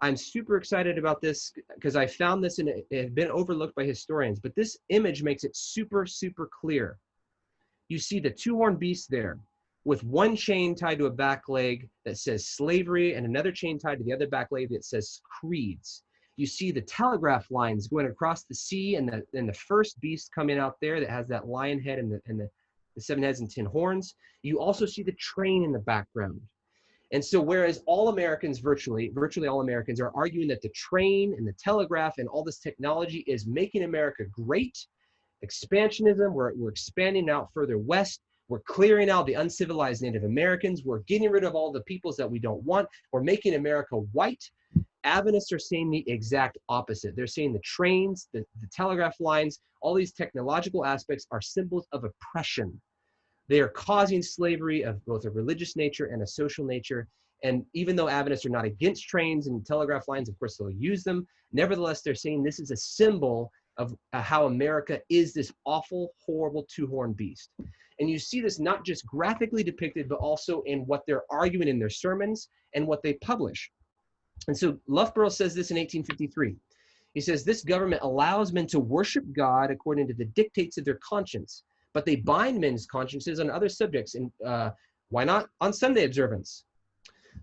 I'm super excited about this because I found this and it had been overlooked by historians, but this image makes it super, super clear. You see the two-horned beast there with one chain tied to a back leg that says slavery and another chain tied to the other back leg that says creeds. You see the telegraph lines going across the sea and the first beast coming out there that has that lion head and the 7 heads and 10 horns. You also see the train in the background. And so whereas all Americans, virtually all Americans are arguing that the train and the telegraph and all this technology is making America great, expansionism, we're expanding out further west, we're clearing out the uncivilized Native Americans, we're getting rid of all the peoples that we don't want, we're making America white. Adventists are saying the exact opposite. They're saying the trains, the telegraph lines, all these technological aspects are symbols of oppression. They are causing slavery of both a religious nature and a social nature. And even though Adventists are not against trains and telegraph lines, of course they'll use them, nevertheless they're saying this is a symbol of how America is this awful, horrible two-horned beast. And you see this not just graphically depicted, but also in what they're arguing in their sermons and what they publish. And so Loughborough says this in 1853. He says, this government allows men to worship God according to the dictates of their conscience, but they bind men's consciences on other subjects. And why not on Sunday observance?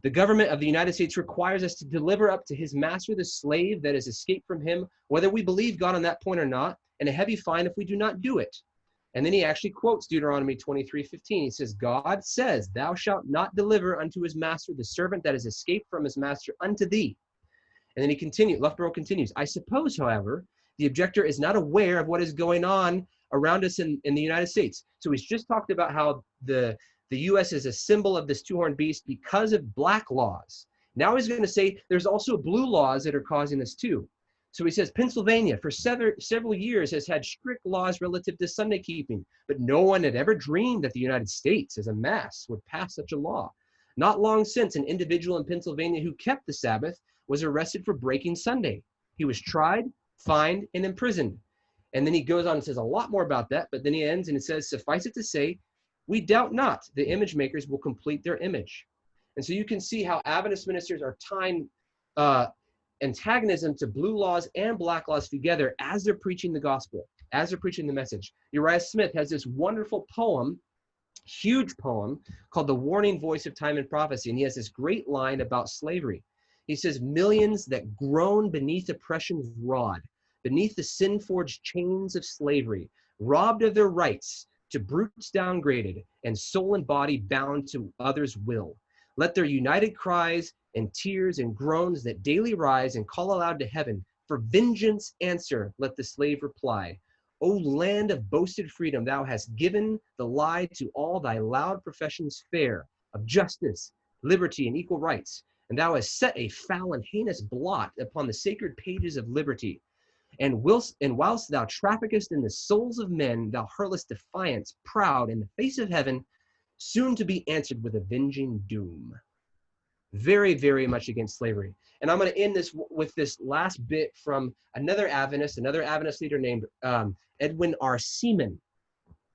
The government of the United States requires us to deliver up to his master the slave that has escaped from him, whether we believe God on that point or not, and a heavy fine if we do not do it. And then he actually quotes Deuteronomy 23:15. He says, God says, thou shalt not deliver unto his master the servant that has escaped from his master unto thee. And then he continues, Loughborough continues, I suppose, however, the objector is not aware of what is going on around us in the United States. So he's just talked about how the U.S. is a symbol of this two-horned beast because of black laws. Now he's going to say there's also blue laws that are causing this too. So he says Pennsylvania for several years has had strict laws relative to Sunday keeping, but no one had ever dreamed that the United States as a mass would pass such a law. Not long since, an individual in Pennsylvania who kept the Sabbath was arrested for breaking Sunday. He was tried, fined, and imprisoned. And then he goes on and says a lot more about that, but then he ends and it says, suffice it to say, we doubt not the image makers will complete their image. And so you can see how Adventist ministers are tying antagonism to blue laws and black laws together as they're preaching the gospel, as they're preaching the message. Uriah Smith has this wonderful poem, huge poem, called The Warning Voice of Time and Prophecy. And he has this great line about slavery. He says, millions that groan beneath oppression's rod, beneath the sin-forged chains of slavery, robbed of their rights, to brutes downgraded, and soul and body bound to others' will. Let their united cries and tears and groans that daily rise and call aloud to heaven, for vengeance answer, let the slave reply. O land of boasted freedom, thou hast given the lie to all thy loud professions fair, of justice, liberty, and equal rights, and thou hast set a foul and heinous blot upon the sacred pages of liberty. And whilst thou traffickest in the souls of men, thou hurlest defiance, proud, in the face of heaven, soon to be answered with avenging doom. Very, very much against slavery. And I'm going to end this with this last bit from another Adventist leader named Edwin R. Seaman.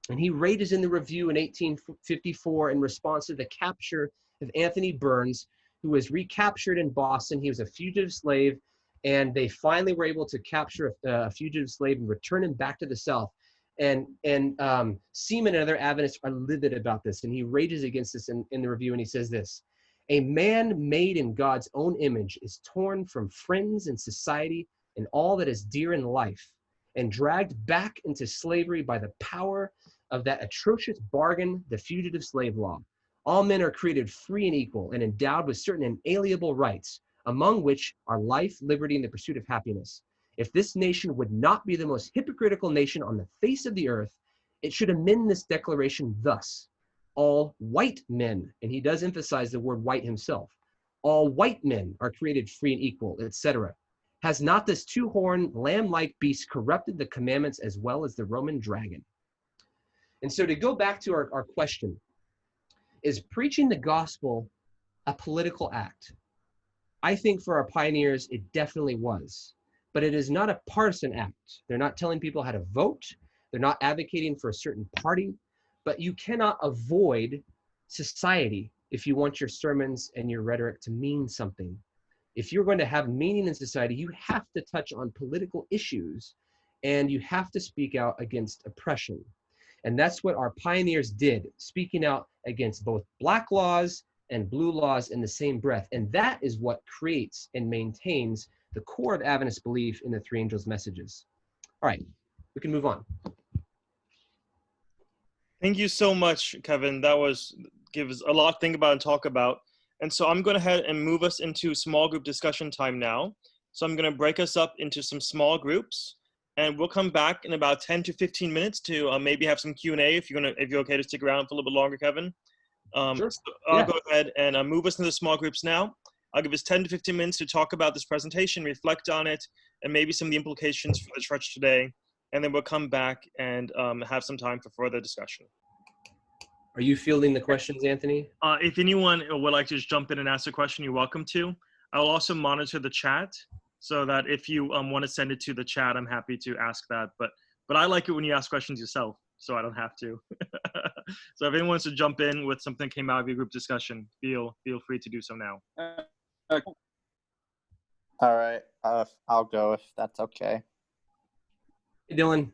And he rages in the Review in 1854 in response to the capture of Anthony Burns, who was recaptured in Boston. He was a fugitive slave, and they finally were able to capture a fugitive slave and return him back to the South. And Seaman and other Adventists are livid about this, and he rages against this in the Review, and he says this: a man made in God's own image is torn from friends and society and all that is dear in life, and dragged back into slavery by the power of that atrocious bargain, the fugitive slave law. All men are created free and equal and endowed with certain inalienable rights, among which are life, liberty, and the pursuit of happiness. If this nation would not be the most hypocritical nation on the face of the earth, it should amend this declaration thus: all white men, and he does emphasize the word white himself, all white men are created free and equal, etc. Has not this two-horned, lamb-like beast corrupted the commandments as well as the Roman dragon? And so to go back to our question, is preaching the gospel a political act? I think for our pioneers, it definitely was. But it is not a partisan act. They're not telling people how to vote. They're not advocating for a certain party. But you cannot avoid society if you want your sermons and your rhetoric to mean something. If you're going to have meaning in society, you have to touch on political issues, and you have to speak out against oppression. And that's what our pioneers did, speaking out against both black laws and blue laws in the same breath. And that is what creates and maintains the core of Adventist belief in the three angels' messages. All right, we can move on. Thank you so much, Kevin. That gives a lot to think about and talk about. And so I'm going to head and move us into small group discussion time now. So I'm going to break us up into some small groups, and we'll come back in about 10 to 15 minutes to maybe have some Q&A if you're okay to stick around for a little bit longer, Kevin. Sure. So I'll go ahead and move us into the small groups now. I'll give us 10 to 15 minutes to talk about this presentation, reflect on it, and maybe some of the implications for the church today. And then we'll come back and have some time for further discussion. Are you fielding the questions, Anthony? If anyone would like to just jump in and ask a question, you're welcome to. I'll also monitor the chat so that if you want to send it to the chat, I'm happy to ask that. But I like it when you ask questions yourself, so I don't have to. So if anyone wants to jump in with something that came out of your group discussion, feel free to do so now. All right, I'll go if that's okay. Hey, Dylan.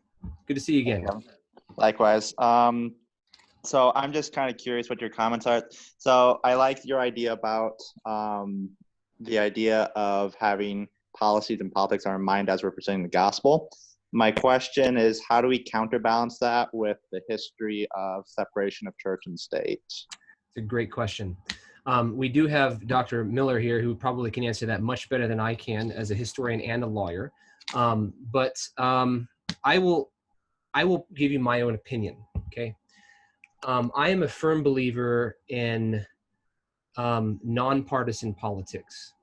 Good to see you again. Likewise. So I'm just kind of curious what your comments are. So I like your idea about the idea of having policies and politics on our mind as we're presenting the gospel. My question is, how do we counterbalance that with the history of separation of church and state? It's a great question. We do have Dr. Miller here, who probably can answer that much better than I can as a historian and a lawyer. But I will give you my own opinion, okay? I am a firm believer in nonpartisan politics.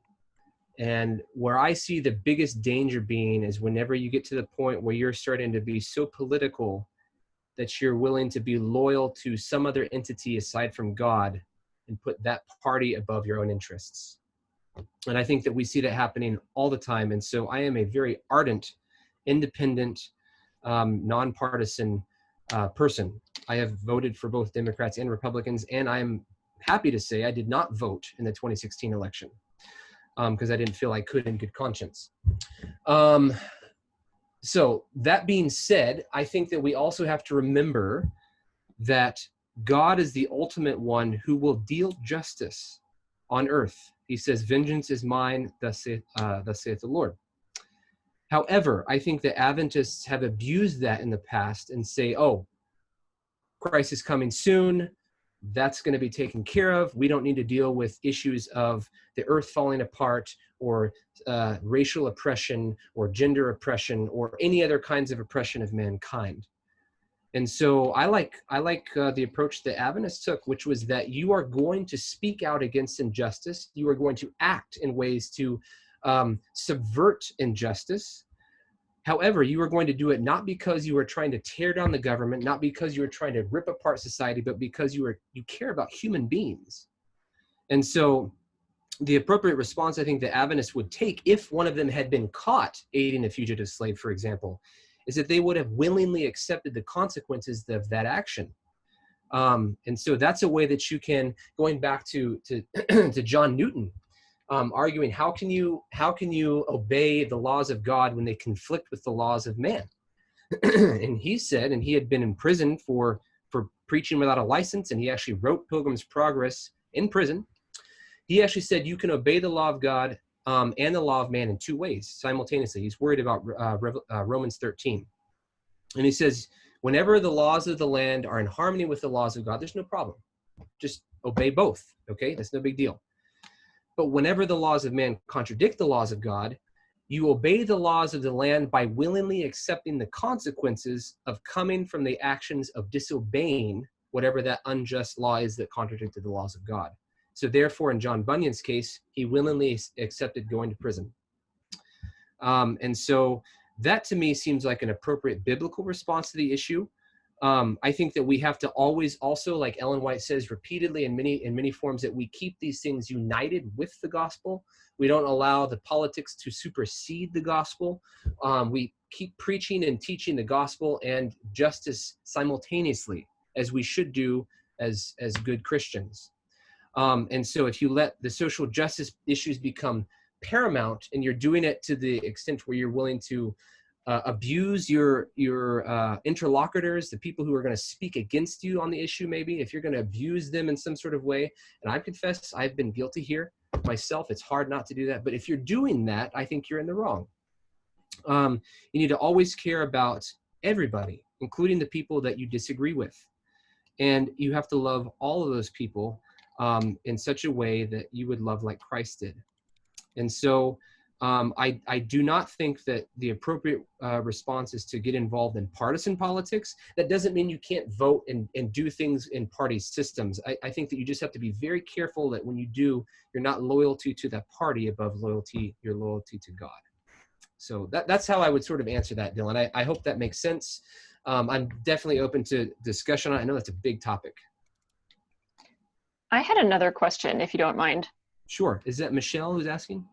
And where I see the biggest danger being is whenever you get to the point where you're starting to be so political that you're willing to be loyal to some other entity aside from God and put that party above your own interests. And I think that we see that happening all the time. And so I am a very ardent, independent, nonpartisan person. I have voted for both Democrats and Republicans, and I'm happy to say I did not vote in the 2016 election because I didn't feel I could in good conscience. So that being said, I think that we also have to remember that God is the ultimate one who will deal justice on earth. He says, "Vengeance is mine, thus saith the Lord." However, I think that Adventists have abused that in the past and say, oh, Christ is coming soon. That's going to be taken care of. We don't need to deal with issues of the earth falling apart or racial oppression or gender oppression or any other kinds of oppression of mankind. And so I like the approach that Adventists took, which was that you are going to speak out against injustice. You are going to act in ways to subvert injustice. However, you are going to do it not because you are trying to tear down the government, not because you are trying to rip apart society, but because you care about human beings. And so the appropriate response I think the Adventists would take if one of them had been caught aiding a fugitive slave, for example, is that they would have willingly accepted the consequences of that action. And so that's a way that you can, going back to John Newton, arguing how can you obey the laws of God when they conflict with the laws of man? And he said, and he had been in prison for preaching without a license, and he actually wrote Pilgrim's Progress in prison. He actually said you can obey the law of God and the law of man in two ways simultaneously. He's worried about Romans 13. And he says, whenever the laws of the land are in harmony with the laws of God, there's no problem. Just obey both, okay? That's no big deal. But whenever the laws of man contradict the laws of God, You obey the laws of the land by willingly accepting the consequences of coming from the actions of disobeying whatever that unjust law is that contradicted the laws of God. So therefore, in John Bunyan's case, he willingly accepted going to prison. And so that to me seems like an appropriate biblical response to the issue. I think that we have to always also, like Ellen White says repeatedly in many forms, that we keep these things united with the gospel. We don't allow the politics to supersede the gospel. We keep preaching and teaching the gospel and justice simultaneously, as we should do as good Christians. And so if you let the social justice issues become paramount, and you're doing it to the extent where you're willing to abuse your interlocutors, the people who are going to speak against you on the issue, maybe if you're going to abuse them in some sort of way, and I confess I've been guilty here myself, it's hard not to do that, but if you're doing that, I think you're in the wrong. You need to always care about everybody, including the people that you disagree with, and you have to love all of those people in such a way that you would love like Christ did. And so I do not think that the appropriate response is to get involved in partisan politics. That doesn't mean you can't vote and do things in party systems. I think that you just have to be very careful that when you do, you're not loyalty to that party above your loyalty to God. So that's how I would sort of answer that, Dylan. I hope that makes sense. I'm definitely open to discussion. I know that's a big topic. I had another question, if you don't mind. Sure. Is that Michelle who's asking?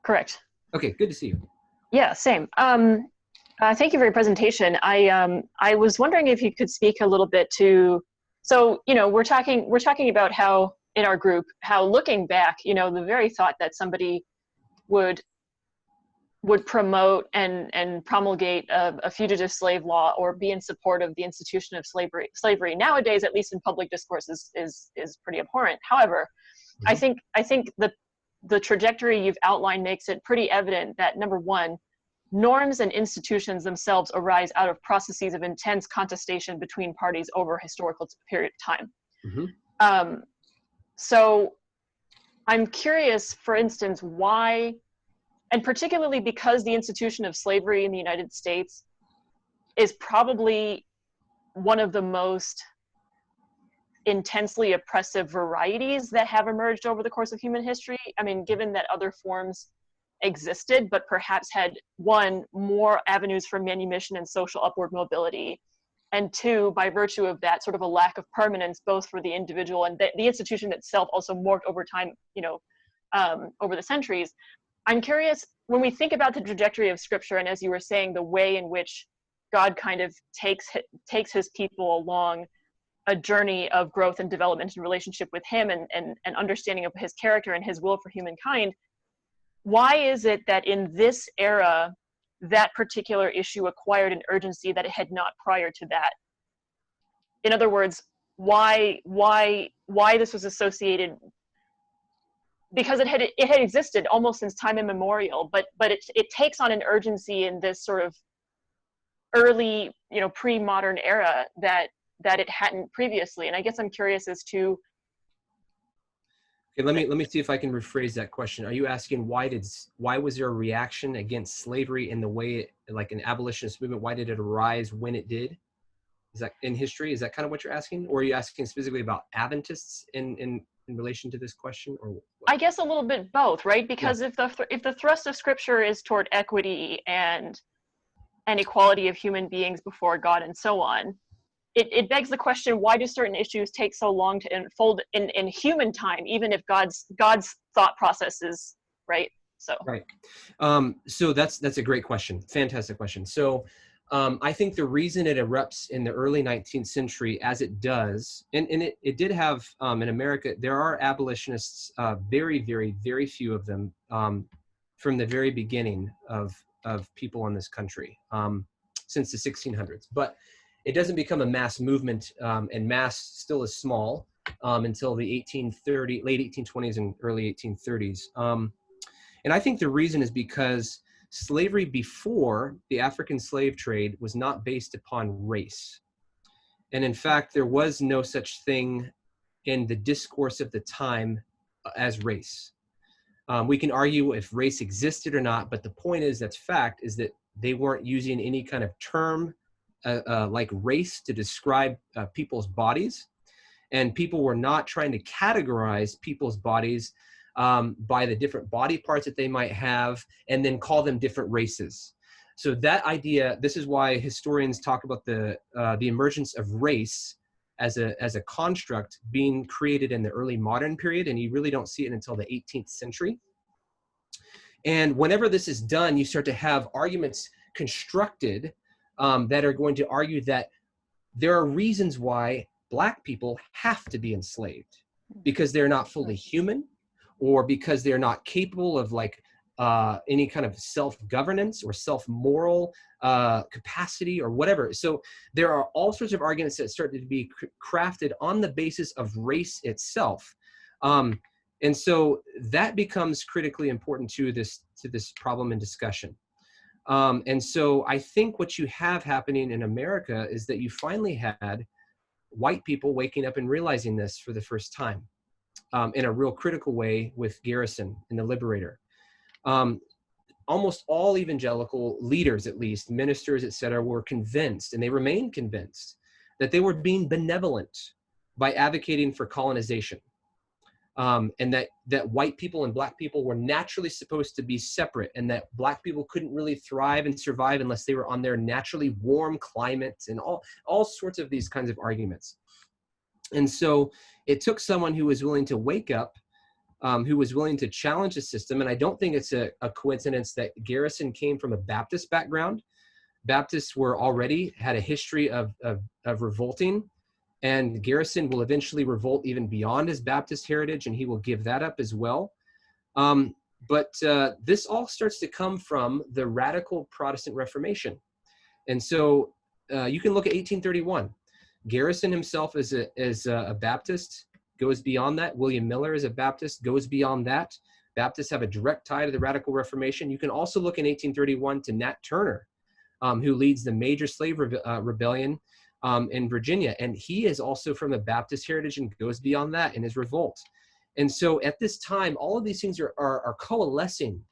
Correct. Okay, good to see you. Yeah, same. Thank you for your presentation. I was wondering if you could speak a little bit to, so, you know, we're talking about how in our group, how looking back, you know, the very thought that somebody would promote and promulgate a fugitive slave law or be in support of the institution of slavery nowadays, at least in public discourse, is pretty abhorrent. However, mm-hmm. I think the trajectory you've outlined makes it pretty evident that, number one, norms and institutions themselves arise out of processes of intense contestation between parties over a historical period of time. Mm-hmm. So I'm curious, for instance, why, and particularly because the institution of slavery in the United States is probably one of the most intensely oppressive varieties that have emerged over the course of human history. I mean, given that other forms existed, but perhaps had, one, more avenues for manumission and social upward mobility, and two, by virtue of that, sort of a lack of permanence, both for the individual and the institution itself also morphed over time, you know, over the centuries. I'm curious, when we think about the trajectory of Scripture, and as you were saying, the way in which God kind of takes his people along a journey of growth and development in relationship with him and understanding of his character and his will for humankind, why is it that in this era, that particular issue acquired an urgency that it had not prior to that? In other words, why this was associated, because it had existed almost since time immemorial, but it takes on an urgency in this sort of early, you know, pre-modern era that it hadn't previously. And I guess I'm curious as to. Okay, let me see if I can rephrase that question. Are you asking why was there a reaction against slavery in the way like an abolitionist movement? Why did it arise when it did? Is that in history? Is that kind of what you're asking, or are you asking specifically about Adventists in relation to this question, or what? I guess a little bit both, right? Because if the thrust of Scripture is toward equity and equality of human beings before God and so on, it begs the question, why do certain issues take so long to unfold in human time, even if God's thought process is right? So right. So that's a great question. Fantastic question. So I think the reason it erupts in the early 19th century as it does, and it did have in America, there are abolitionists, very, very, very few of them from the very beginning of people in this country since the 1600s. But it doesn't become a mass movement, and mass still is small until the late 1820s and early 1830s. And I think the reason is because slavery before the African slave trade was not based upon race. And in fact, there was no such thing in the discourse of the time as race. We can argue if race existed or not, but the point is, that's fact, is that they weren't using any kind of term like race to describe people's bodies. And people were not trying to categorize people's bodies by the different body parts that they might have and then call them different races. So that idea, this is why historians talk about the emergence of race as a construct being created in the early modern period, and you really don't see it until the 18th century. And whenever this is done, you start to have arguments constructed that are going to argue that there are reasons why Black people have to be enslaved, because they're not fully human, or because they're not capable of like any kind of self-governance or self-moral capacity or whatever. So there are all sorts of arguments that started to be crafted on the basis of race itself. And so that becomes critically important to this problem and discussion. And so I think what you have happening in America is that you finally had white people waking up and realizing this for the first time in a real critical way with Garrison and the Liberator. Almost all evangelical leaders, at least ministers, et cetera, were convinced, and they remain convinced, that they were being benevolent by advocating for colonization. And that white people and Black people were naturally supposed to be separate, and that Black people couldn't really thrive and survive unless they were on their naturally warm climates, and all sorts of these kinds of arguments. And so it took someone who was willing to wake up, who was willing to challenge the system. And I don't think it's a coincidence that Garrison came from a Baptist background. Baptists had a history of revolting. And Garrison will eventually revolt even beyond his Baptist heritage, and he will give that up as well. But this all starts to come from the radical Protestant Reformation. And so you can look at 1831. Garrison himself is a Baptist, goes beyond that. William Miller is a Baptist, goes beyond that. Baptists have a direct tie to the radical Reformation. You can also look in 1831 to Nat Turner, who leads the major slave rebellion in Virginia. And he is also from a Baptist heritage and goes beyond that in his revolt. And so at this time, all of these things are coalescing.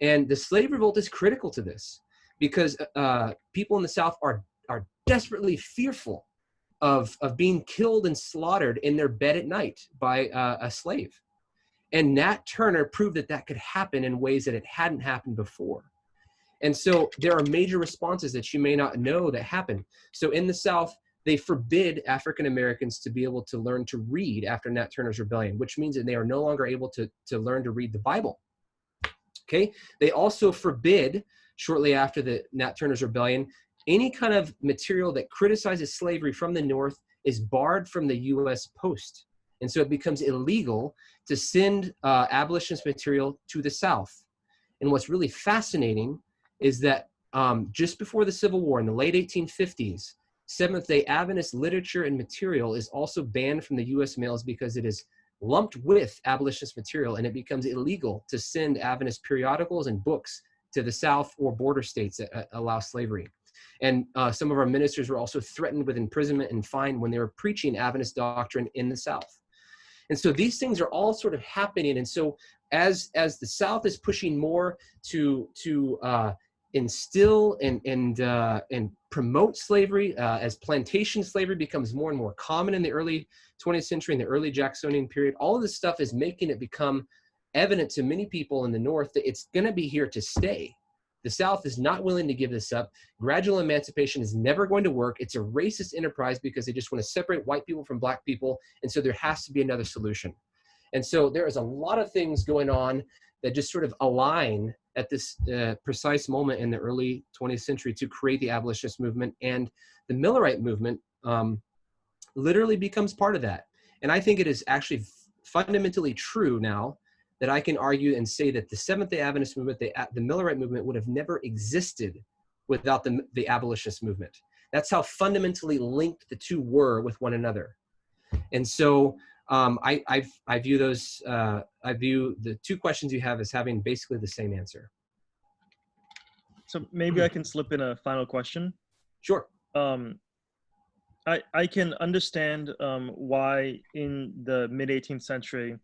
And the slave revolt is critical to this, because people in the South are desperately fearful of being killed and slaughtered in their bed at night by a slave. And Nat Turner proved that could happen in ways that it hadn't happened before. And so there are major responses that you may not know that happen. So in the South, they forbid African Americans to be able to learn to read after Nat Turner's rebellion, which means that they are no longer able to learn to read the Bible. Okay. They also forbid, shortly after the Nat Turner's rebellion, any kind of material that criticizes slavery from the North is barred from the U.S. Post. And so it becomes illegal to send abolitionist material to the South. And what's really fascinating is that just before the Civil War in the late 1850s, Seventh-day Adventist literature and material is also banned from the U.S. mails because it is lumped with abolitionist material, and it becomes illegal to send Adventist periodicals and books to the South or border states that allow slavery. And some of our ministers were also threatened with imprisonment and fine when they were preaching Adventist doctrine in the South. And so these things are all sort of happening. And so as the South is pushing more to instill and promote slavery, as plantation slavery becomes more and more common in the early 20th century, in the early Jacksonian period, all of this stuff is making it become evident to many people in the North that it's going to be here to stay. The South is not willing to give this up. Gradual emancipation is never going to work. It's a racist enterprise because they just want to separate white people from Black people. And so there has to be another solution. And so there is a lot of things going on that just sort of align at this precise moment in the early 20th century to create the abolitionist movement. And the Millerite movement literally becomes part of that. And I think it is actually fundamentally true now that I can argue and say that the Seventh-day Adventist movement, the Millerite movement, would have never existed without the abolitionist movement. That's how fundamentally linked the two were with one another. And so I view the two questions you have as having basically the same answer. So maybe I can slip in a final question. Sure. I can understand why in the mid-18th century,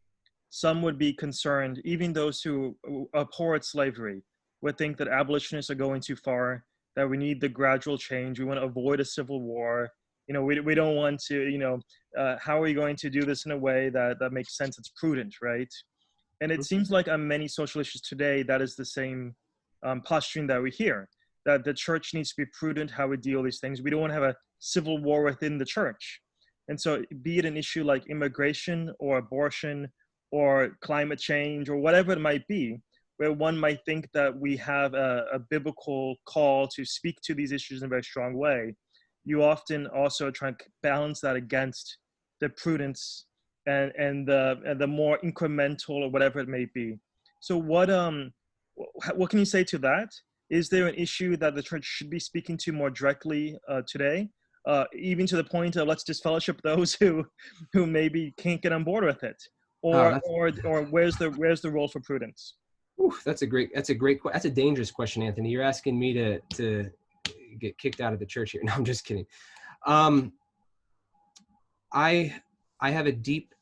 some would be concerned, even those who abhor slavery, would think that abolitionists are going too far, that we need the gradual change. We want to avoid a civil war. We don't want to, how are we going to do this in a way that makes sense, it's prudent, right? And it seems like on many social issues today, that is the same posturing that we hear, that the church needs to be prudent how we deal with these things. We don't want to have a civil war within the church. And so be it an issue like immigration or abortion or climate change or whatever it might be, where one might think that we have a biblical call to speak to these issues in a very strong way, you often also try and balance that against the prudence and the more incremental or whatever it may be. So what can you say to that? Is there an issue that the church should be speaking to more directly today, even to the point of let's disfellowship those who maybe can't get on board with it, or where's the role for prudence? That's a dangerous question, Anthony. You're asking me to get kicked out of the church here. No, I'm just kidding. I have a deep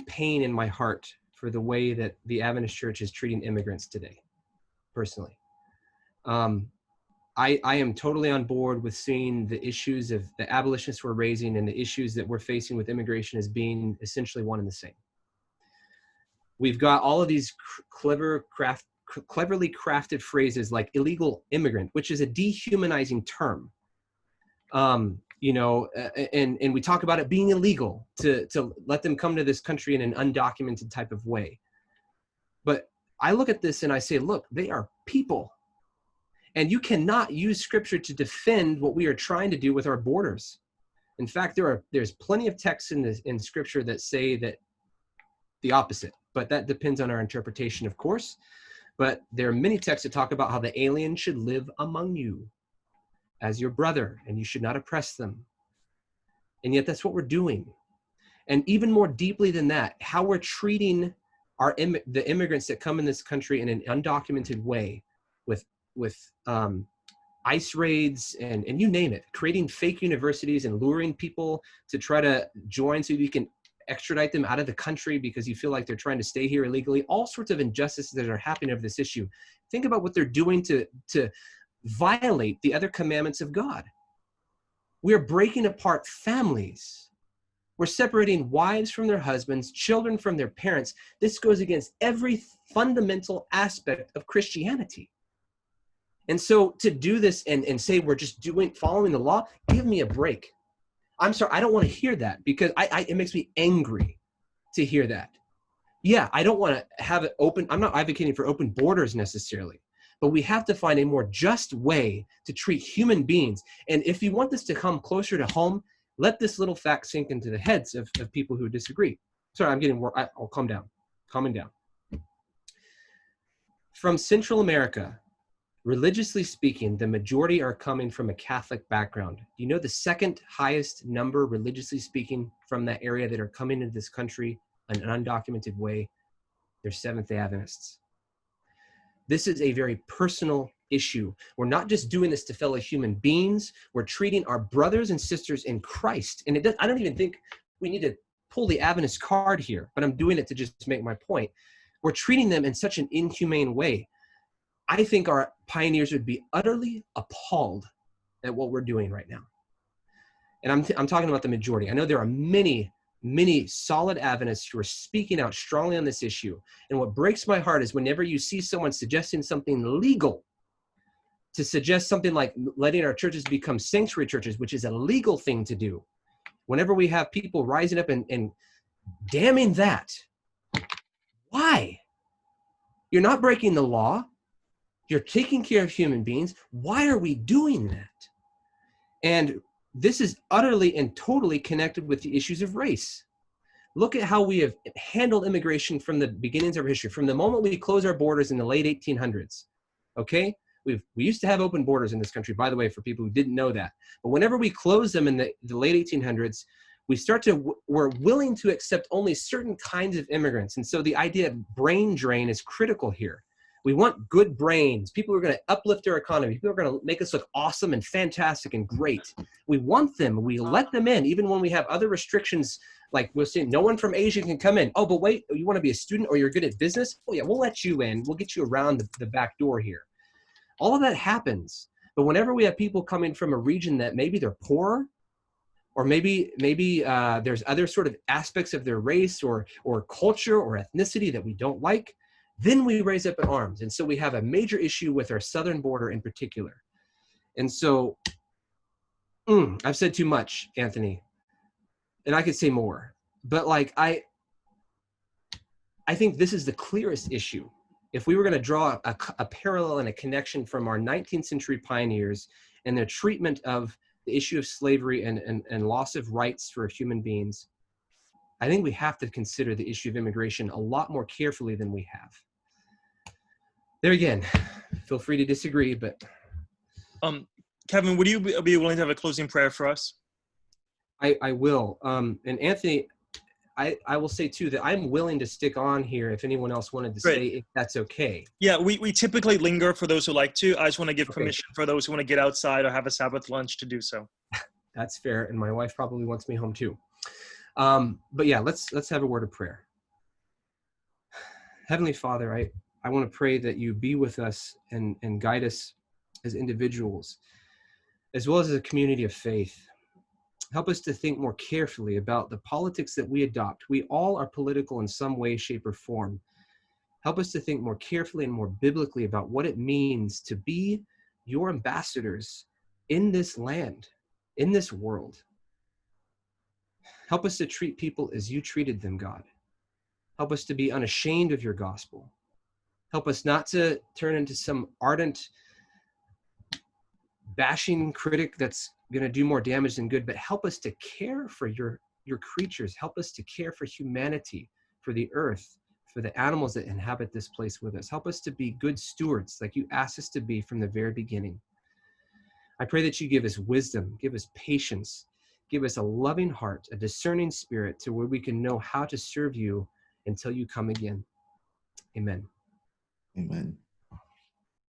pain in my heart for the way that the Adventist Church is treating immigrants today, personally. I am totally on board with seeing the issues of the abolitionists we're raising and the issues that we're facing with immigration as being essentially one and the same. We've got all of these cleverly crafted phrases like illegal immigrant, which is a dehumanizing term. And we talk about it being illegal to let them come to this country in an undocumented type of way. But I look at this and I say, look, they are people. And you cannot use scripture to defend what we are trying to do with our borders. In fact, there's plenty of texts in scripture that say that the opposite, but that depends on our interpretation, of course. But there are many texts that talk about how the alien should live among you as your brother, and you should not oppress them. And yet that's what we're doing. And even more deeply than that, how we're treating the immigrants that come in this country in an undocumented way with ICE raids and you name it, creating fake universities and luring people to try to join so you can extradite them out of the country because you feel like they're trying to stay here illegally, all sorts of injustices that are happening over this issue. Think about what they're doing to violate the other commandments of God. We're breaking apart families. We're separating wives from their husbands, children from their parents. This goes against every fundamental aspect of Christianity. And so to do this and say we're just following the law, give me a break. I'm sorry, I don't want to hear that because it makes me angry to hear that. Yeah, I don't want to have it open. I'm not advocating for open borders necessarily, but we have to find a more just way to treat human beings. And if you want this to come closer to home, let this little fact sink into the heads of people who disagree. Sorry, I'm getting more, I'll calm down, calming down. From Central America, religiously speaking, the majority are coming from a Catholic background. Do you know the second highest number, religiously speaking, from that area that are coming into this country in an undocumented way? They're Seventh-day Adventists. This is a very personal issue. We're not just doing this to fellow human beings. We're treating our brothers and sisters in Christ. And I don't even think we need to pull the Adventist card here, but I'm doing it to just make my point. We're treating them in such an inhumane way. I think our pioneers would be utterly appalled at what we're doing right now. And I'm talking about the majority. I know there are many, many solid Adventists who are speaking out strongly on this issue. And what breaks my heart is whenever you see someone suggesting something legal, to suggest something like letting our churches become sanctuary churches, which is a legal thing to do. Whenever we have people rising up and damning that, why? You're not breaking the law. You're taking care of human beings. Why are we doing that? And this is utterly and totally connected with the issues of race. Look at how we have handled immigration from the beginnings of our history, from the moment we closed our borders in the late 1800s, okay? We used to have open borders in this country, by the way, for people who didn't know that. But whenever we closed them in the late 1800s, we're willing to accept only certain kinds of immigrants. And so the idea of brain drain is critical here. We want good brains. People who are going to uplift our economy. People who are going to make us look awesome and fantastic and great. We want them. We let them in, even when we have other restrictions. Like we're saying, no one from Asia can come in. Oh, but wait, you want to be a student or you're good at business? Oh yeah, we'll let you in. We'll get you around the back door here. All of that happens. But whenever we have people coming from a region that maybe they're poor, or maybe there's other sort of aspects of their race or culture or ethnicity that we don't like, then we raise up in arms. And so we have a major issue with our southern border in particular. And so I've said too much, Anthony, and I could say more, but like I think this is the clearest issue. If we were going to draw a parallel and a connection from our 19th century pioneers and their treatment of the issue of slavery and loss of rights for human beings, I think we have to consider the issue of immigration a lot more carefully than we have. There again, feel free to disagree, but... Kevin, would you be willing to have a closing prayer for us? I will. And Anthony, I will say too that I'm willing to stick on here if anyone else wanted to say if that's okay. Yeah, we typically linger for those who like to. I just want to give permission for those who want to get outside or have a Sabbath lunch to do so. That's fair, and my wife probably wants me home too. But yeah, let's have a word of prayer. Heavenly Father, I want to pray that you be with us and guide us as individuals, as well as a community of faith. Help us to think more carefully about the politics that we adopt. We all are political in some way, shape, or form. Help us to think more carefully and more biblically about what it means to be your ambassadors in this land, in this world. Help us to treat people as you treated them, God. Help us to be unashamed of your gospel. Help us not to turn into some ardent, bashing critic that's going to do more damage than good, but help us to care for your creatures. Help us to care for humanity, for the earth, for the animals that inhabit this place with us. Help us to be good stewards like you asked us to be from the very beginning. I pray that you give us wisdom, give us patience, give us a loving heart, a discerning spirit to where we can know how to serve you until you come again. Amen. Amen.